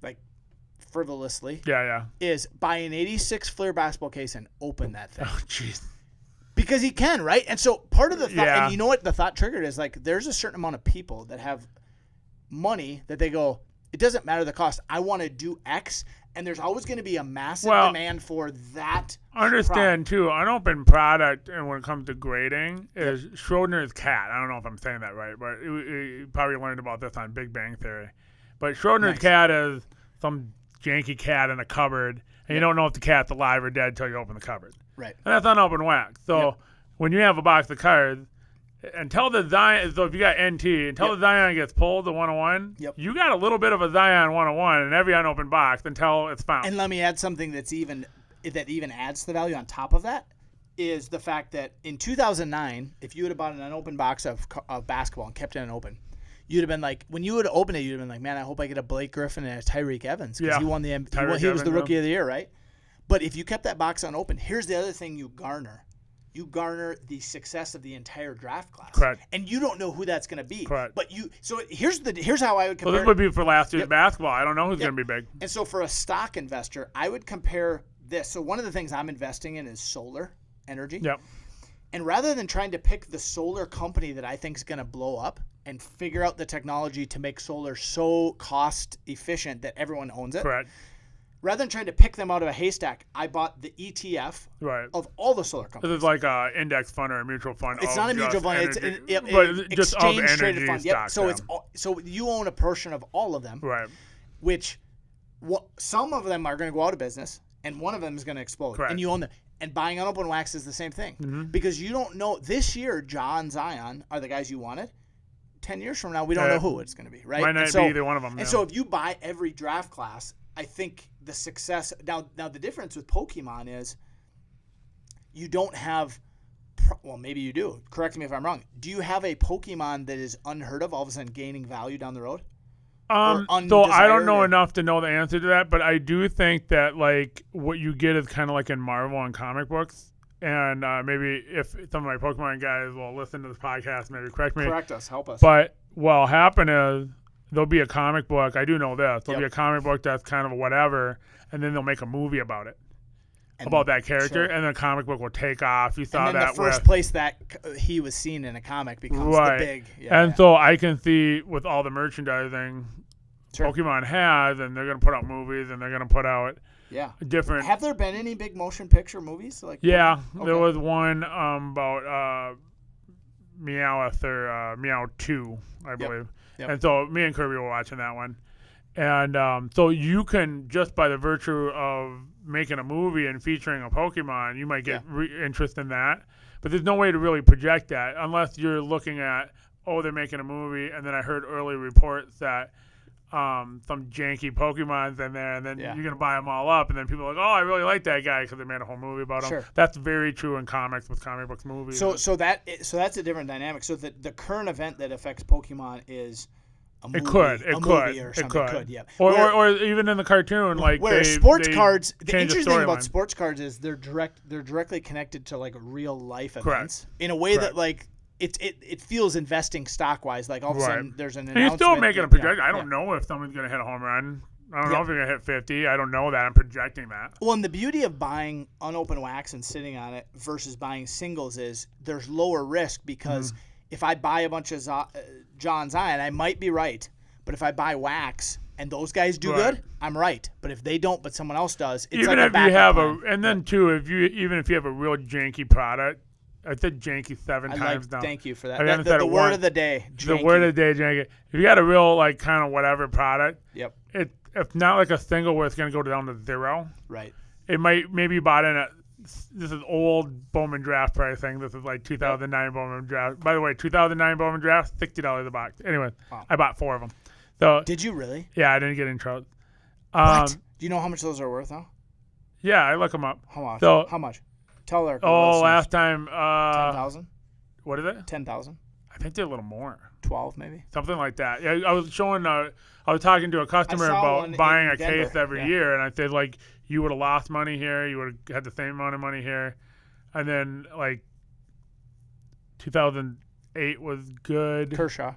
like frivolously, Yeah. is buy an 86 Fleer basketball case and open that thing. Oh, jeez. Because he can, right? And so part of the thought, Yeah. and you know what the thought triggered is, like, there's a certain amount of people that have money that they go, It doesn't matter the cost. I want to do X, and there's always going to be a massive demand for that. Understand too, unopened product, and when it comes to grading, is Schrodinger's cat. I don't know if I'm saying that right, but you probably learned about this on Big Bang Theory. But Schrodinger's cat is some janky cat in a cupboard, and you don't know if the cat's alive or dead until you open the cupboard. Right. And that's unopened wax. So when you have a box of cards, until the Zion, so if you got NT, until the Zion gets pulled, the 101, you got a little bit of a Zion 101 in every unopened box until it's found. And let me add something that even adds to the value on top of that, is the fact that in 2009, if you would have bought an unopened box of basketball and kept it unopened, you'd have been like, when you would have opened it, you'd have been like, man, I hope I get a Blake Griffin and a Tyreek Evans, because he won the he was the rookie of the year, right? But if you kept that box unopened, here's the other thing you garner. You garner the success of the entire draft class. Correct. And you don't know who that's going to be. Correct. But here's how I would compare. Well, this would be for last year's basketball. I don't know who's going to be big. And so for a stock investor, I would compare this. So one of the things I'm investing in is solar energy. Yep. And rather than trying to pick the solar company that I think is going to blow up and figure out the technology to make solar so cost efficient that everyone owns it. Correct. Rather than trying to pick them out of a haystack, I bought the ETF of all the solar companies. This is like an index fund or a mutual fund. It's not a mutual fund. It's an just exchange-traded fund. Stock, so you own a portion of all of them. Right. Which some of them are going to go out of business, and one of them is going to explode. Correct. And you own them. And buying unopened wax is the same thing. Because you don't know. This year, John Zion are the guys you wanted. 10 years from now, we don't know who it's going to be. Right? Might not be either one of them. And so if you buy every draft class, I think the success now the difference with Pokemon is you don't have maybe you do. Correct me if I'm wrong. Do you have a Pokemon that is unheard of all of a sudden gaining value down the road? So I don't know enough to know the answer to that, but I do think that like what you get is kind of like in Marvel and comic books. And maybe if some of my Pokemon guys will listen to this podcast, maybe correct me. Correct us, help us. But what'll happen is there'll be a comic book. I do know this. There'll be a comic book that's kind of whatever, and then they'll make a movie about it, about that character, and then the comic book will take off. You saw that. And then the first place that he was seen in a comic becomes the big. So I can see with all the merchandising Pokemon has, and they're going to put out movies, and they're going to put out different. Have there been any big motion picture movies? There was one about Meowth or Meow 2, I believe. Yep. And so me and Kirby were watching that one. And so you can, just by the virtue of making a movie and featuring a Pokemon, you might get interest in that. But there's no way to really project that unless you're looking at, they're making a movie. And then I heard early reports that some janky Pokemon's in there, and then you're going to buy them all up. And then people are like, I really like that guy because they made a whole movie about him. That's very true in comics with comic books movies. So that's a different dynamic. So the current event that affects Pokemon is a movie. It could. Yeah. Or even in the cartoon, like sports cards. The interesting thing about sports cards is they're directly connected to like real life events in a way that like it feels investing stock wise. Like all of a sudden there's an announcement. You're still making a projection. I don't know if someone's going to hit a home run. I don't know if you're going to hit 50. I don't know that. I'm projecting that. Well, and the beauty of buying unopened wax and sitting on it versus buying singles is there's lower risk because if I buy a bunch of John Zion, I might be right. But if I buy wax and those guys do good, I'm right. But if they don't, but someone else does, it's even like if you have then too, if you have a real janky product. I said janky 7 times now. Thank you for that. The word of the day. Janky. The word of the day, janky. If you got a real like kind of whatever product, it's not like a single where it's going to go down to 0. Right. It maybe you bought in at this is old Bowman draft pricing. This is like 2009 Bowman draft. By the way, 2009 Bowman draft, $60 a box. Anyway, I bought 4 of them. So did you really? Yeah, I didn't get in trouble. What? Do you know how much those are worth now? Yeah, I look them up. How much? So, how much? Tell her. Last time. 10,000. What is it? 10,000. I think they're a little more. 12 maybe. Something like that. Yeah, I was showing. I was talking to a customer about buying a case every year, and I said like, you would have lost money here, you would have had the same amount of money here, and then like 2008 was good. Kershaw.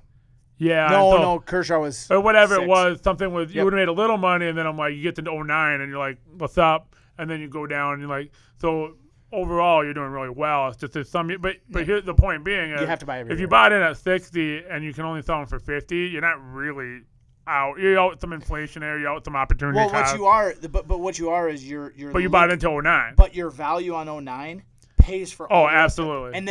Yeah. No, Kershaw was. Or whatever 6. It was, something with you would have made a little money, and then I'm like, you get to 2009, and you're like, what's up? And then you go down, and you're like, so. Overall, you're doing really well. It's just some, but here's the point being: you have to buy every if you bought in at 60 and you can only sell them for 50, you're not really. out. You're out with some inflation there. You're out with some opportunity Well, cost. what you are, but what you are is you're. But you bought into 09. But your value on 09 pays for. Oh, all the rest of it. absolutely. And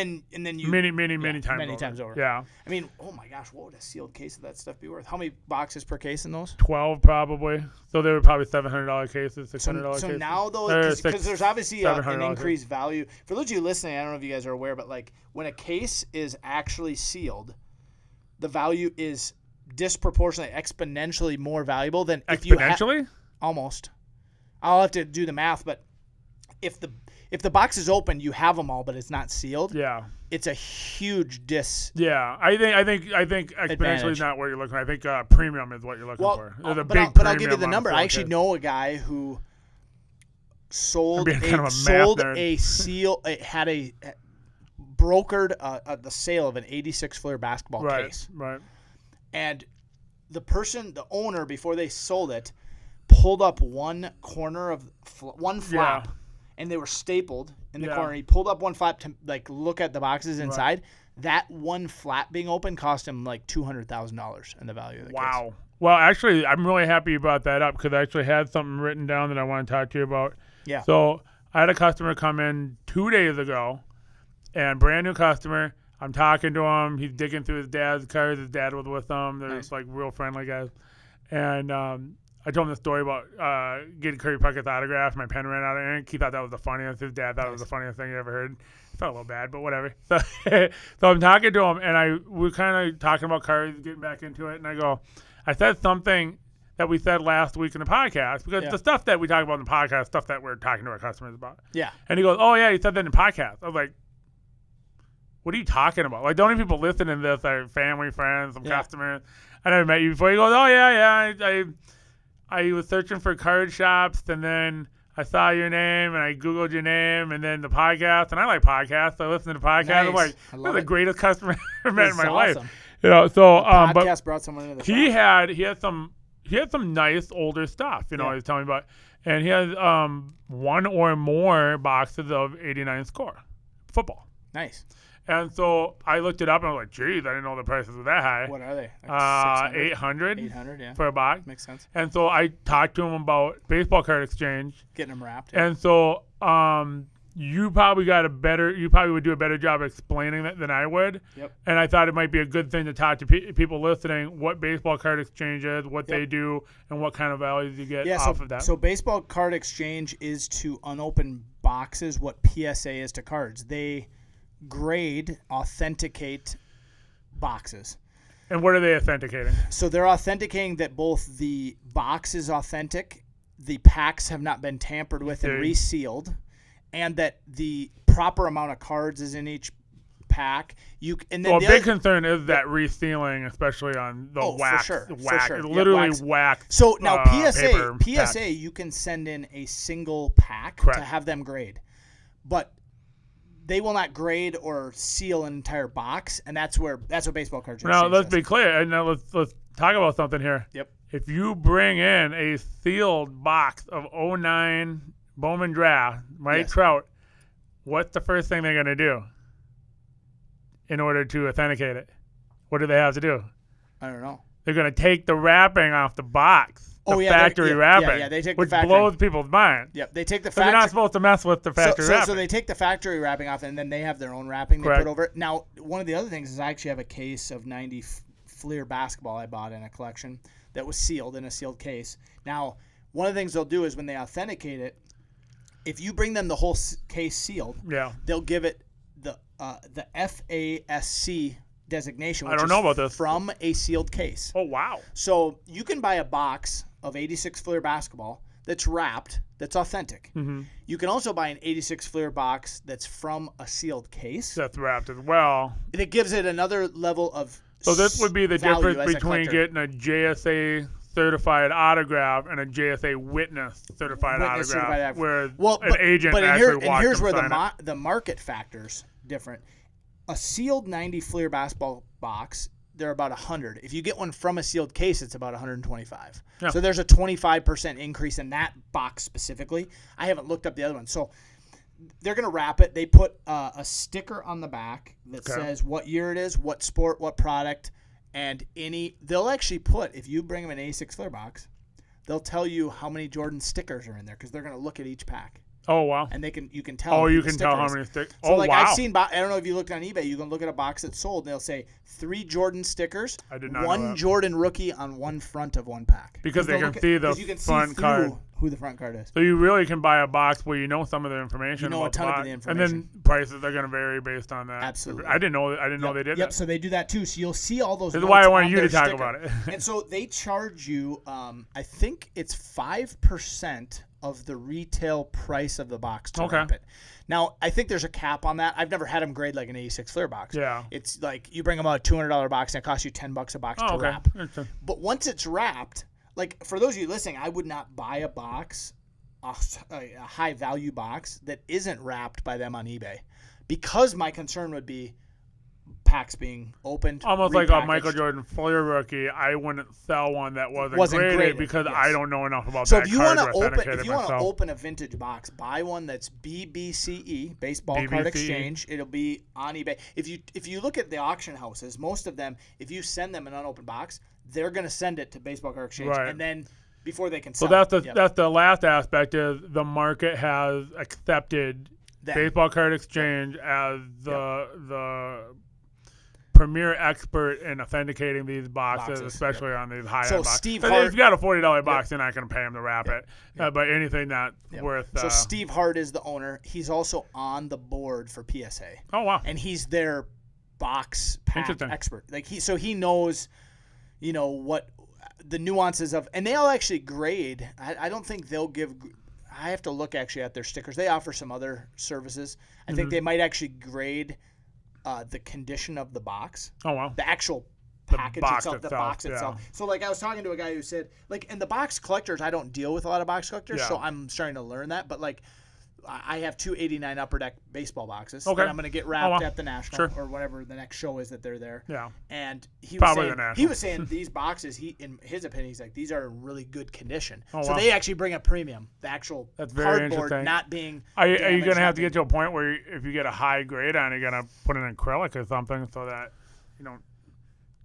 then you many times over. Yeah. I mean, oh my gosh, what would a sealed case of that stuff be worth? How many boxes per case in those? 12 probably. So they were probably $700 cases, $600 cases. So now though, because there's obviously an increased value. For those of you listening, I don't know if you guys are aware, but like when a case is actually sealed, the value is disproportionately, exponentially more valuable than if you almost. I'll have to do the math, but if the box is open, you have them all, but it's not sealed. Yeah. It's a huge Yeah, I think exponentially advantage. is not what you're looking for. I think premium is what you're looking for. But I'll give you the number. I actually know a guy who brokered the sale of an 86 Fleer basketball case. Right. And the owner, before they sold it, pulled up one corner of one flap. Yeah. And they were stapled in the corner. He pulled up one flap to like look at the boxes inside. Right. That one flap being open cost him like $200,000 in the value of the case. Wow. Well, actually, I'm really happy you brought that up because I actually had something written down that I want to talk to you about. Yeah. So I had a customer come in 2 days ago, and brand new customer. I'm talking to him. He's digging through his dad's cars. His dad was with him. They're just like real friendly guys. And I told him the story about getting Kirby Puckett's autograph. My pen ran out of ink. He thought that was the funniest. His dad thought it was the funniest thing he ever heard. He felt a little bad, but whatever. So, so I'm talking to him, and we're kind of talking about cars, getting back into it. And I said something that we said last week in the podcast because the stuff that we talk about in the podcast, stuff that we're talking to our customers about. Yeah. And he goes, "Oh yeah, you said that in the podcast." I was like, "What are you talking about? Like, the only people listening to this are family, friends, some customers. I never met you before." He goes, "Oh yeah, I was searching for card shops, and then I saw your name, and I Googled your name, and then the podcast, and I like podcasts, so I listen to the podcast." Nice. I'm like, "You're the greatest customer I've ever met in my life." You know, so podcast brought someone into the shop. He had some nice older stuff, you know, he was telling me about, and he has one or more boxes of '89 Score football. Nice. And so I looked it up, and I was like, geez, I didn't know the prices were that high. What are they? Like 800 $800, for a box. Makes sense. And so I talked to him about baseball card exchange. Getting them wrapped. And so you probably would do a better job explaining that than I would. Yep. And I thought it might be a good thing to talk to people listening what baseball card exchange is, what they do, and what kind of values you get off of that. So baseball card exchange is to unopened boxes what PSA is to cards. They authenticate boxes. And what are they authenticating? So they're authenticating that both the box is authentic, the packs have not been tampered with and resealed, and that the proper amount of cards is in each pack. A big concern is that resealing, especially on the wax. For sure. It's literally wax. So now PSA, pack. you can send in a single pack to have them grade, but they will not grade or seal an entire box, and that's what baseball cards are. Now let's be clear, and now let's talk about something here. Yep. If you bring in a sealed box of 09 Bowman Draft, Trout, what's the first thing they're gonna do in order to authenticate it? What do they have to do? I don't know. They're gonna take the wrapping off the box. Factory wrapping. Yeah, they take which the factory. blows people's mind. Yep, they take the factory. They're not supposed to mess with the factory wrapping. So they take the factory wrapping off, and then they have their own wrapping they put over it. Now, one of the other things is I actually have a case of 90 Fleer basketball I bought in a collection that was sealed in a sealed case. Now, one of the things they'll do is when they authenticate it, if you bring them the whole case sealed, they'll give it the FASC designation, which know about this. From a sealed case. Oh, wow. So you can buy a box of 86 Fleer basketball that's wrapped, that's authentic. Mm-hmm. You can also buy an 86 Fleer box that's from a sealed case. That's wrapped as well. And it gives it another level of So this would be the difference between getting a JSA certified autograph and a JSA witness certified autograph, where an agent actually walks and here's where it. the market factor's different. A sealed 90 Fleer basketball box, they're about 100. If you get one from a sealed case, it's about 125. Yeah. So there's a 25% increase in that box specifically. I haven't looked up the other one. So they're going to wrap it. They put a sticker on the back that says what year it is, what sport, what product, And they'll actually put, if you bring them an 86 Fleer box, they'll tell you how many Jordan stickers are in there because they're going to look at each pack. Oh, wow. And you can tell. Oh, who you the can tell sticker how is. many stickers. So, Oh, like, wow. I've seen, I don't know if you looked on eBay, you can look at a box that's sold, and they'll say 3 Jordan stickers, I did not know one that. Jordan rookie on one front of one pack. Because they can see the you can front see card. who the front card is. So you really can buy a box where you know some of the information. You know about a ton the of box, the and information. then prices are going to vary based on that. Absolutely. I didn't know they did Yep, that. so they do that too. So you'll see all those This is notes why I wanted on you to their talk sticker. about it. And so they charge you, I think it's 5% of the retail price of the box to wrap it. Now, I think there's a cap on that. I've never had them grade like an 86 Fleer box. Yeah. It's like you bring them out a $200 box and it costs you $10 a box to wrap. But once it's wrapped, like for those of you listening, I would not buy a box, a high value box that isn't wrapped by them on eBay, because my concern would be packs being opened. Almost like a Michael Jordan Fleer rookie, I wouldn't sell one that wasn't graded because I don't know enough about that card to authenticate it if you want to myself. open a vintage box, buy one that's BBCE, Baseball Card Exchange. It'll be on eBay. If you look at the auction houses, most of them, if you send them an unopened box, they're going to send it to Baseball Card Exchange, and then before they can sell. So that's the last aspect is the market has accepted Baseball Card Exchange as the premier expert in authenticating these boxes, especially on these high-end boxes. Steve Hart, if you got a $40 box, you're not going to pay him to wrap it. But anything that's worth... So Steve Hart is the owner. He's also on the board for PSA. Oh, wow. And he's their box pack expert. Like he knows, what the nuances of... And they'll actually grade. I don't think they'll give... I have to look actually at their stickers. They offer some other services. I think they might actually grade... the condition of the box. Oh, wow. The actual package itself, the box yeah. itself. So, like, I was talking to a guy who said, like, and the box collectors, I don't deal with a lot of box collectors, so I'm starting to learn that. But, like, I have 2 89 Upper Deck baseball boxes that I'm going to get wrapped at the National or whatever the next show is that they're there. Yeah. And he was saying these boxes, in his opinion, he's like, these are in really good condition. So they actually bring a premium, the actual cardboard not being Are you going to have to get to a point where if you get a high grade on it, you're going to put an acrylic or something so that you don't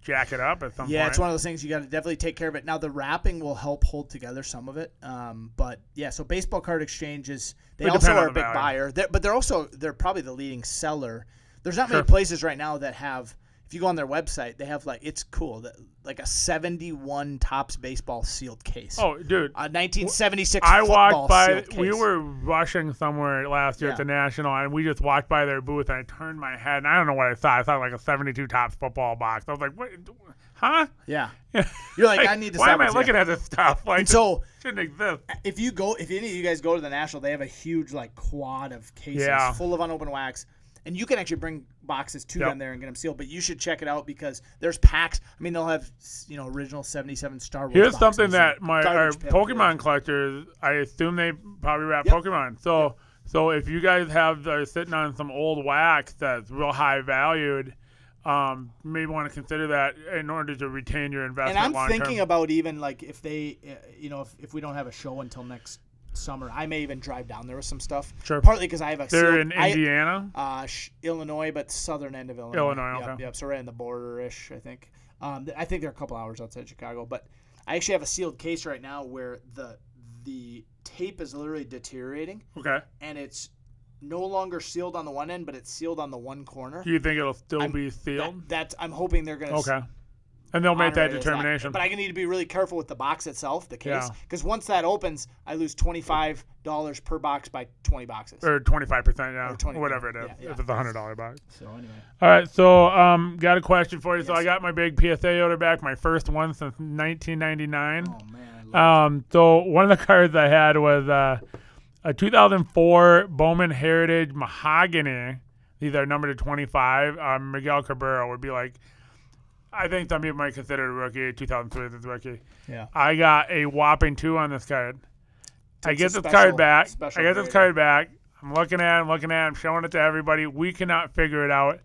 jack it up at some point? Yeah, it's one of those things you got to definitely take care of it. Now, the wrapping will help hold together some of it. But, yeah, so Baseball Card Exchange they also are a big buyer. But they're probably the leading seller. There's not many places right now that have, if you go on their website, they have, like, it's cool, like a 71 Topps baseball sealed case. Oh, dude. A 1976 I football walked by, sealed case. we were rushing somewhere last year at the National, and we just walked by their booth, and I turned my head, and I don't know what I saw. I saw like a 72 Topps football box. I was like, what? Huh? Yeah. You're like, I need to why am I looking at this stuff? Like, so shouldn't exist. If any of you guys go to the National, they have a huge, like, quad of cases full of unopened wax. And you can actually bring boxes to them there and get them sealed. But you should check it out because there's packs. I mean, they'll have, original 77 Star Wars Here's boxes something that our Pokemon collectors, I assume they probably wrap Pokemon. So if you guys are sitting on some old wax that's real high valued, maybe want to consider that in order to retain your investment long-term. And I'm thinking about even, like, if they, if we don't have a show until next summer, I may even drive down there with some stuff. Sure. Partly because I have They're in Indiana? Illinois, but southern end of Illinois. Okay. Yep, so right in the border-ish, I think. I think they're a couple hours outside Chicago. But I actually have a sealed case right now where the tape is literally deteriorating. Okay. And it's no longer sealed on the one end, but it's sealed on the one corner. Do you think it'll still be sealed? I'm hoping they're going to... Okay. And they'll make that determination. But I need to be really careful with the box itself, the case, because once that opens, I lose $25 per box by 20 boxes. Or 25%, yeah. Or 20, whatever it is, if it's a $100 box. So anyway. All right, so got a question for you. Yes. So I got my big PSA order back, my first one since 1999. Oh, man. So one of the cards I had was a 2004 Bowman Heritage Mahogany. These are numbered to 25. Miguel Cabrera would be like, I think some people might consider it a rookie. 2003 is a rookie. Yeah. I got a whopping 2 on this card. I get this card back. I'm looking at it. I'm showing it to everybody. We cannot figure it out.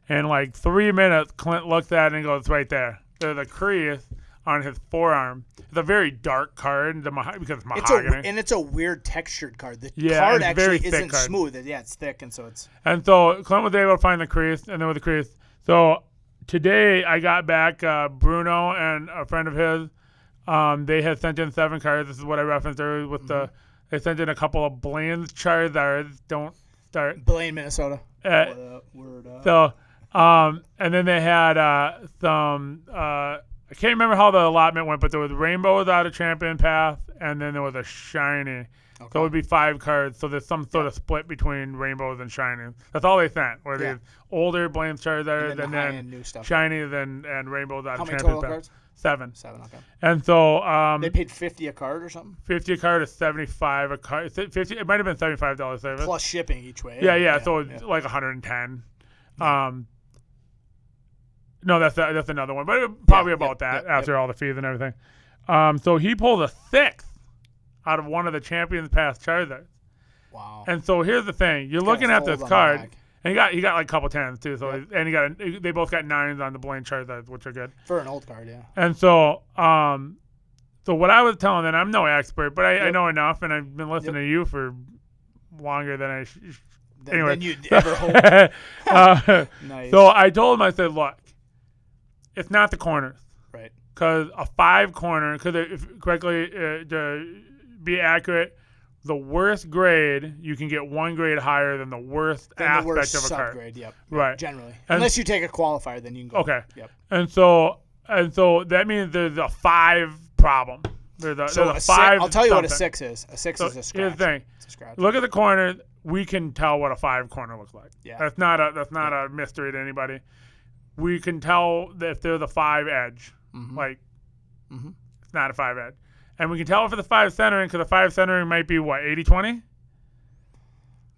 In like 3 minutes, Clint looks at it and goes, it's right there. There's a crease on his forearm. It's a very dark card because it's mahogany. It's a weird textured card. The card actually isn't smooth. Yeah, it's thick, and so it's... And so Clint was able to find the crease, and there was a crease. So today I got back Bruno and a friend of his. They had sent in 7 cards. This is what I referenced earlier with they sent in a couple of Blaine's Charizards. Don't start. Blaine, Minnesota. Word up. So, and then they had some. I can't remember how the allotment went, but there was rainbows out of Champion Path, and then there was a shiny. Okay. So it would be 5 cards. So there's some sort of split between rainbows and shinies. That's all they sent. Where they older Blaine's Charizards and then new stuff. shinies and rainbows out How of many Champion total Path. cards? 7. 7, okay. And so They paid $50 a card or something? 50 a card is 75 a card. 50. It might have been $75 service. Plus shipping each way. Yeah. So it's like 110. No, that's another one, but probably about that after all the fees and everything. So he pulled a 6th out of one of the Champions Pass Charizards. Wow. And so here's the thing: you're looking at this card, and he got like a couple 10s too. So and they both got 9s on the Blaine Charizards, which are good for an old card, yeah. And so so what I was telling them, I'm no expert, but I know enough, and I've been listening to you for longer than I. Anyway, than you'd ever hope. Nice. So I told him, I said, look, it's not the corners. Right. Because a 5 corner, to be accurate, the worst grade, you can get 1 grade higher than the worst aspect of a card. Subgrade, yep. Right. Generally. Unless you take a qualifier, then you can go. Okay. Yep. And so that means there's a 5 problem. There's a 5. I'll tell you what a 6 is. A 6 is a scratch. Here's the thing. It's a scratch. Look at the corner. We can tell what a 5 corner looks like. Yeah. That's not a mystery to anybody. We can tell that if there's a 5 edge, it's not a 5 edge. And we can tell for the 5 centering, because the 5 centering might be, what, 80-20?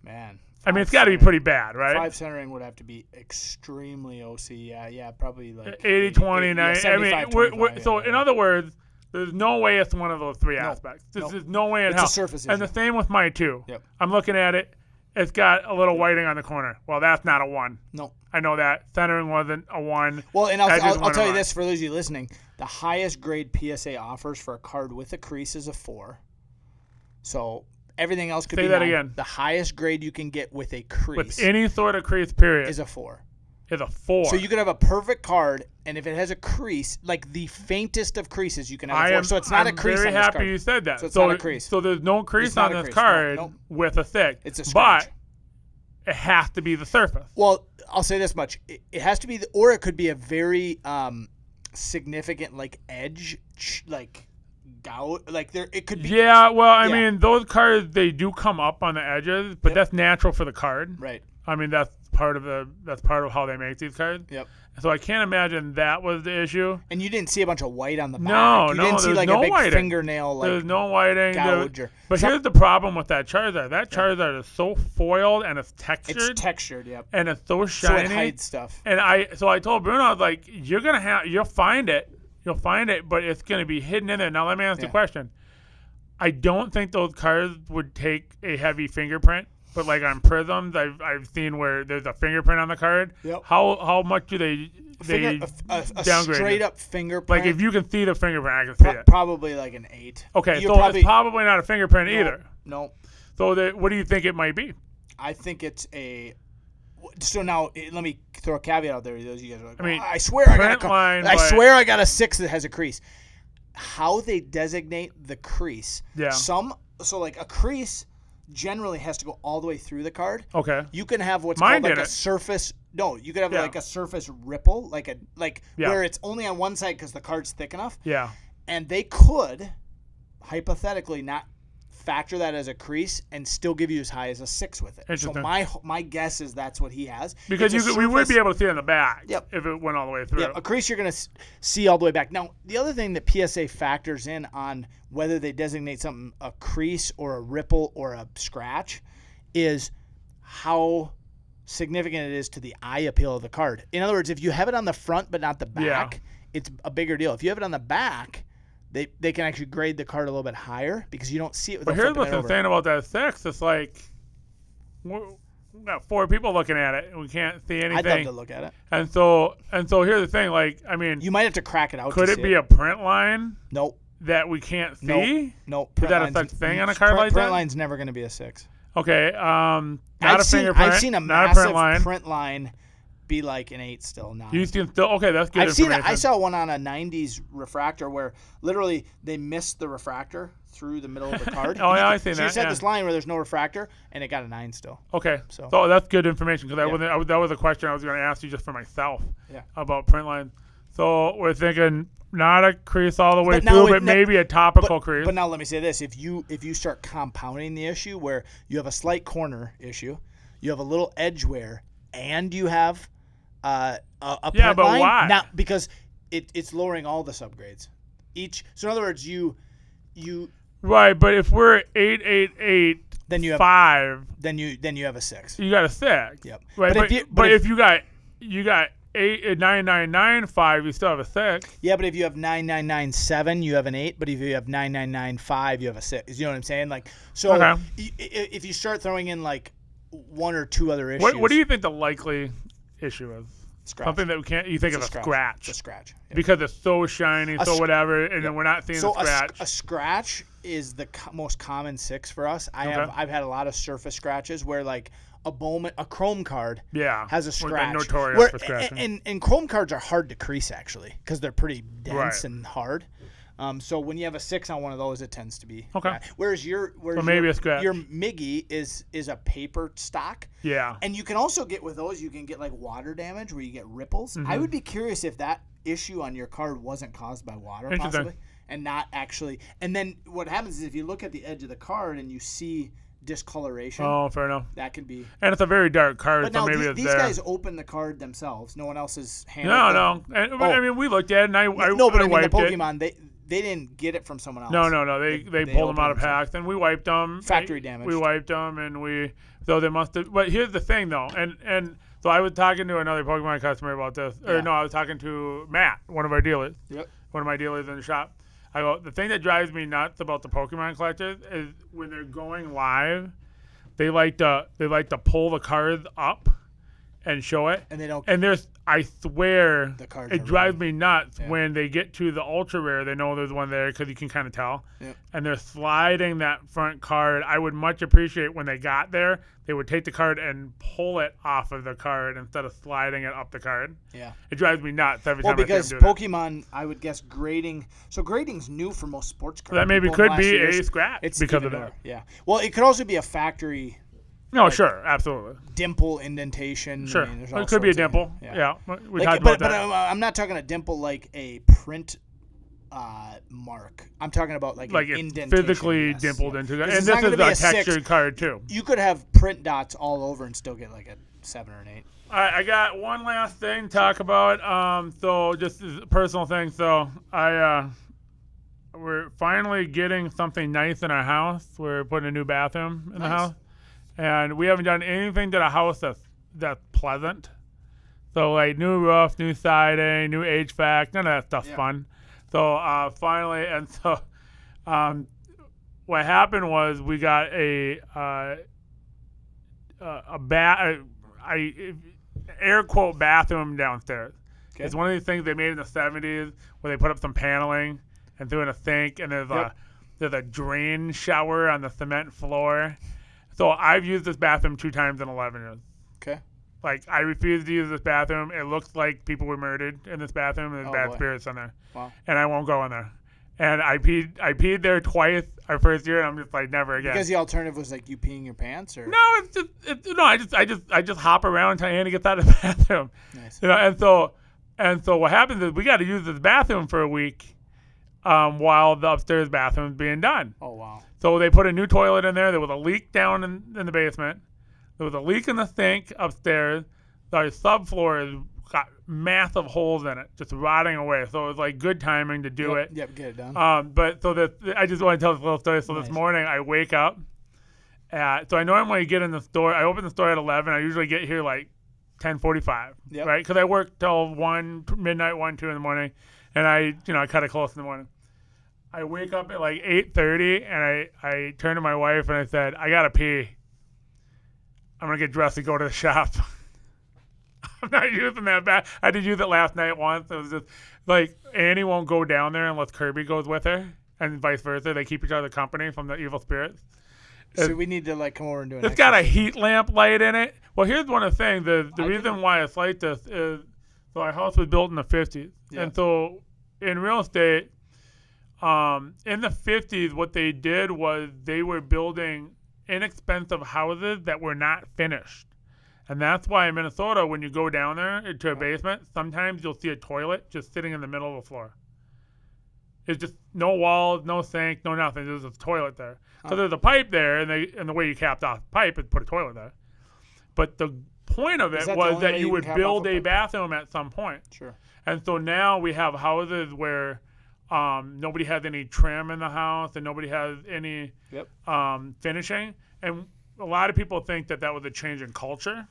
Man. I mean, it's got to be pretty bad, right? 5 centering would have to be extremely OC. Yeah, probably like 80-20, 90. I mean, so in other words, there's no way it's one of those 3 aspects. There's no way in hell. It's a surface issue. And the same with my 2. Yep. I'm looking at it. It's got a little whiting on the corner. Well, that's not a 1. No. I know that. Centering wasn't a 1. Well, and I'll tell you this for those of you listening. The highest grade PSA offers for a card with a crease is a 4. So everything else could be 9. Again. The highest grade you can get with a crease. With any sort of crease, period. Is a 4. Is a 4. So you could have a perfect card, and if it has a crease, like the faintest of creases, you can have a 4. So it's not a crease on this card. I'm very happy you said that. So it's not a crease. So there's no crease on this card with a 6. It's a scratch. But it has to be the surface. Well, I'll say this much. It has to be, or it could be a very significant, like, edge, like, gout. Like, there, it could be. Yeah, well, I mean, those cards, they do come up on the edges, but that's natural for the card. Right. I mean, that's part of how they make these cards. Yep. So I can't imagine that was the issue. And you didn't see a bunch of white on the back. No, you didn't see like a big whiting. fingernail like there's no whiting. gouge. But here's the problem with that Charizard. That Charizard is so foiled and it's textured. It's textured, yep. And it's so shiny. So it hides stuff. And I told Bruno, I was like, you'll find it, but it's gonna be hidden in there. Now let me ask you a question. I don't think those cards would take a heavy fingerprint. But like on Prisms, I've seen where there's a fingerprint on the card. Yep. How much do they downgrade straight it? up fingerprint? Like if you can see the fingerprint, I can see it. Probably like an 8. Okay, so it's probably not a fingerprint either. No. So what do you think it might be? I think it's a. So now let me throw a caveat out there. Those of you guys are like, I mean, I swear I got a 6 that has a crease. How they designate the crease? Yeah. So like a crease generally has to go all the way through the card. Okay. You can have what's called like a surface. No, you could have like a surface ripple, where it's only on one side because the card's thick enough. Yeah. And they could hypothetically not factor that as a crease and still give you as high as a 6 with it. So my guess is that's what he has. Because we would be able to see it in the back. Yep. If it went all the way through. Yeah, a crease you're going to see all the way back. Now, the other thing that PSA factors in on whether they designate something a crease or a ripple or a scratch is how significant it is to the eye appeal of the card. In other words, if you have it on the front but not the back, it's a bigger deal. If you have it on the back, they can actually grade the card a little bit higher because you don't see it. But here's what's insane about that 6. It's like we got 4 people looking at it and we can't see anything. I'd love to look at it. And so here's the thing. Like, I mean, you might have to crack it out. Could it be a print line? Nope. That we can't see? Nope. Is that a such thing on a card like that? Print line's never going to be a 6. Okay. Not a fingerprint. I've seen a not massive a print line. be like an 8 still, 9. You can still okay. That's good. I've seen information. that. I saw one on a 90s refractor where literally they missed the refractor through the middle of the card. Oh, yeah, I've seen so that. you set yeah. this line where there's no refractor, and it got a 9 still. Okay. So that's good information because Yeah. that was a question I was going to ask you just for myself Yeah. about print lines. So we're thinking not a crease all the way But now through, it- but maybe a topical crease. But now let me say this: if you start compounding the issue where you have a slight corner issue, you have a little edge wear, and you have a print but line, why? not because it's lowering all the subgrades. So in other words, you Right, but if we're 888, then you have 5, then you have a 6. you got a 6. Yep. Right, But if you got 9995, you still have a 6. Yeah, but if you have 9997, you have an 8. But if you have 9995, you have a 6. You know what I'm saying? Like, so Okay. if you start throwing in like one or two other issues, What do you think the likely issue is? Scratch. Something that we can't. You think It's of a It's scratch a scratch. Yeah. because it's so shiny, so whatever, and then we're not seeing So the scratch. a scratch is the most common 6 for us. I've had a lot of surface scratches where like a chrome card Yeah, has a They're scratch. notorious for scratching. And chrome cards are hard to crease actually because they're pretty dense Right. and hard. So when you have a 6 on one of those, it tends to be Okay. bad. Whereas maybe a scratch. your Miggy is a paper stock. Yeah. And you can also get with those, you can get like water damage where you get ripples. I would be curious if that issue on your card wasn't caused by water Interesting. possibly, and not actually. And then what happens is if you look at the edge of the card and you see discoloration, Oh, fair enough. that could be. And it's a very dark card, But so now maybe these, it's these there. guys open the card themselves. No one else is handling No. And, I mean, we looked at it, and I no, but I mean the wiped it. Pokemon, they didn't get it from someone else. No. They pulled them out of opened packs, and we wiped them. Factory damage. We wiped them, and so they must have. But here's the thing, though, and so I was talking to another Pokemon customer about this, or Yeah. no, I was talking to Matt, one of our dealers, Yep. one of my dealers in the shop. I go, the thing that drives me nuts about the Pokemon collectors is when they're going live, they like to pull the cards up and show it. And they don't. And I swear, The cards it are drives running. me nuts Yeah. when they get to the ultra rare. They know there's one there because you can kind of tell. Yep. And they're sliding that front card. I would much appreciate when they got there, they would take the card and pull it off of the card instead of sliding it up the card. Yeah. It drives me nuts every Well, time because I see them do Pokemon, I would guess grading. So grading's new for most sports cards. that maybe people in could the last be years. a scratch It's because even of newer. that. Yeah. Well, it could also be a factory No, sure, absolutely. dimple indentation. Sure. I mean, there's all It could be a sorts of- dimple. Yeah. Yeah. We Like, talked but about that. I'm not talking a dimple like a print mark. I'm talking about like Like an it's indentation. physically yes, dimpled yeah. into it. 'Cause And it's this not gonna is be a a 6. textured card, too. You could have print dots all over and still get like a 7 or an 8. All right, I got one last thing to talk about. So just as a personal thing. So we're finally getting something nice in our house. We're putting a new bathroom in the Nice. house, and we haven't done anything to the house that's pleasant. So like new roof, new siding, new HVAC, none of that stuff's Yeah. fun. So finally, and so what happened was we got a air quote bathroom downstairs. Okay. It's one of these things they made in the 70s where they put up some paneling and threw in a sink, and there's a drain shower on the cement floor. So I've used this bathroom 2 times in 11 years. Okay. Like, I refuse to use this bathroom. It looks like people were murdered in this bathroom, and there's bad boy. spirits in there. Wow. And I won't go in there. And I peed there twice our first year, and I'm just like, never again. Because the alternative was like you peeing your pants, or No, I just hop around until Annie gets out of the bathroom. Nice. You know, and so what happens is we got to use this bathroom for a week, while the upstairs bathroom's being done. Oh wow. So they put a new toilet in there. There was a leak down in the basement. There was a leak in the sink upstairs. The subfloor has got massive holes in it, just rotting away. So it was like good timing to do it. Yep, get it done. But so I just want to tell this little story. So Nice. this morning I wake up. So I normally get in the store. I open the store at 11. I usually get here like 10:45. Yep. Right? Because I work till midnight, 1, 2 in the morning, and I cut it close in the morning. I wake up at like 8:30, and I turn to my wife and I said, I gotta pee. I'm gonna get dressed and go to the shop. I'm not using that bath. I did use it last night once. It was just like Annie won't go down there unless Kirby goes with her, and vice versa. They keep each other company from the evil spirits. So we need to like come over and do it. It's got a heat lamp light in it. Well, here's one of the things. The reason why it's like this is, so our house was built in the 50s. Yeah. And so in real estate, in the 50s, what they did was they were building inexpensive houses that were not finished. And that's why in Minnesota, when you go down there into a basement, sometimes you'll see a toilet just sitting in the middle of the floor. It's just no walls, no sink, no nothing. There's a toilet there. So there's a pipe there, and the way you capped off the pipe is put a toilet there. But the point of it was that you would build a bathroom at some point. Sure. And so now we have houses where nobody has any trim in the house and nobody has any finishing. And a lot of people think that was a change in culture.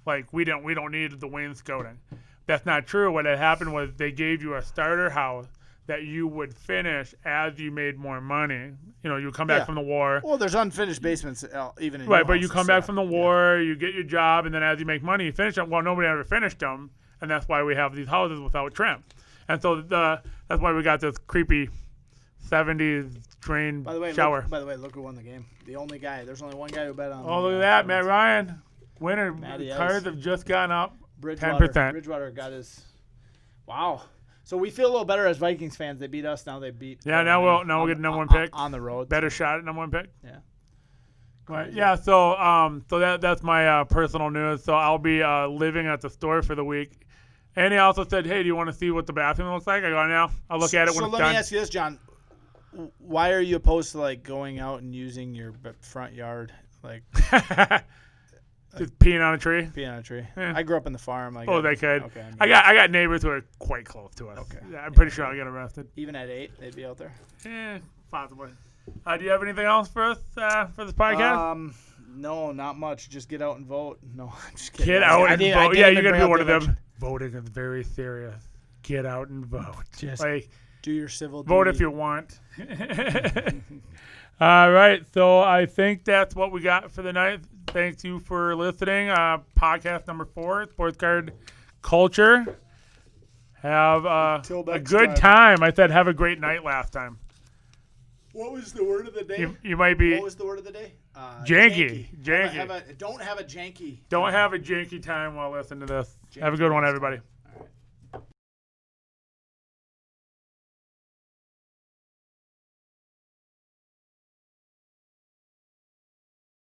Like we don't need the wainscoting. That's not true. What had happened was they gave you a starter house that you would finish as you made more money. You know, you come back from the war. Well, there's unfinished basements even in right, but you come back from the war, you get your job, and then as you make money, you finish them. Well, nobody ever finished them, and that's why we have these houses without trim. And so that's why we got this creepy 70s drain shower. By the way, look who won the game. The only guy. There's only one guy who bet on. Oh, look at that, Matt Ryan. Winner. Cards have just gone up 10%. Bridgewater got his. Wow. So we feel a little better as Vikings fans. They beat us. Now they beat. Yeah. Now we'll get number one pick on the road. Better shot at number one pick. Yeah. Right. Yeah. So that's my personal news. So I'll be living at the store for the week. And he also said, "Hey, do you want to see what the bathroom looks like?" I go, "No, I'll look at it when it's done." So let me ask you this, John. Why are you opposed to like going out and using your front yard, like just peeing on a tree? Peeing on a tree. Yeah. I grew up in the farm. They could. Okay. I got neighbors who are quite close to us. Okay. Yeah, I'm pretty sure I'll get arrested. Even at 8, they'd be out there. Yeah, possibly. Do you have anything else for us for this podcast? No, not much. Just get out and vote. No, I'm just kidding. Get out and vote. Yeah, you're gonna be one of them. Voting is very serious. Get out and vote. Just do your civil vote duty. if you want. All right, so I think that's what we got for the night. Thanks you for listening. Podcast number 4, Sports Card Culture. Have a good time. I said have a great night last time. What was the word of the day? You might be. What was the word of the day? Janky. Don't have a janky. Don't have a janky time while listening to this. Have a good one, everybody.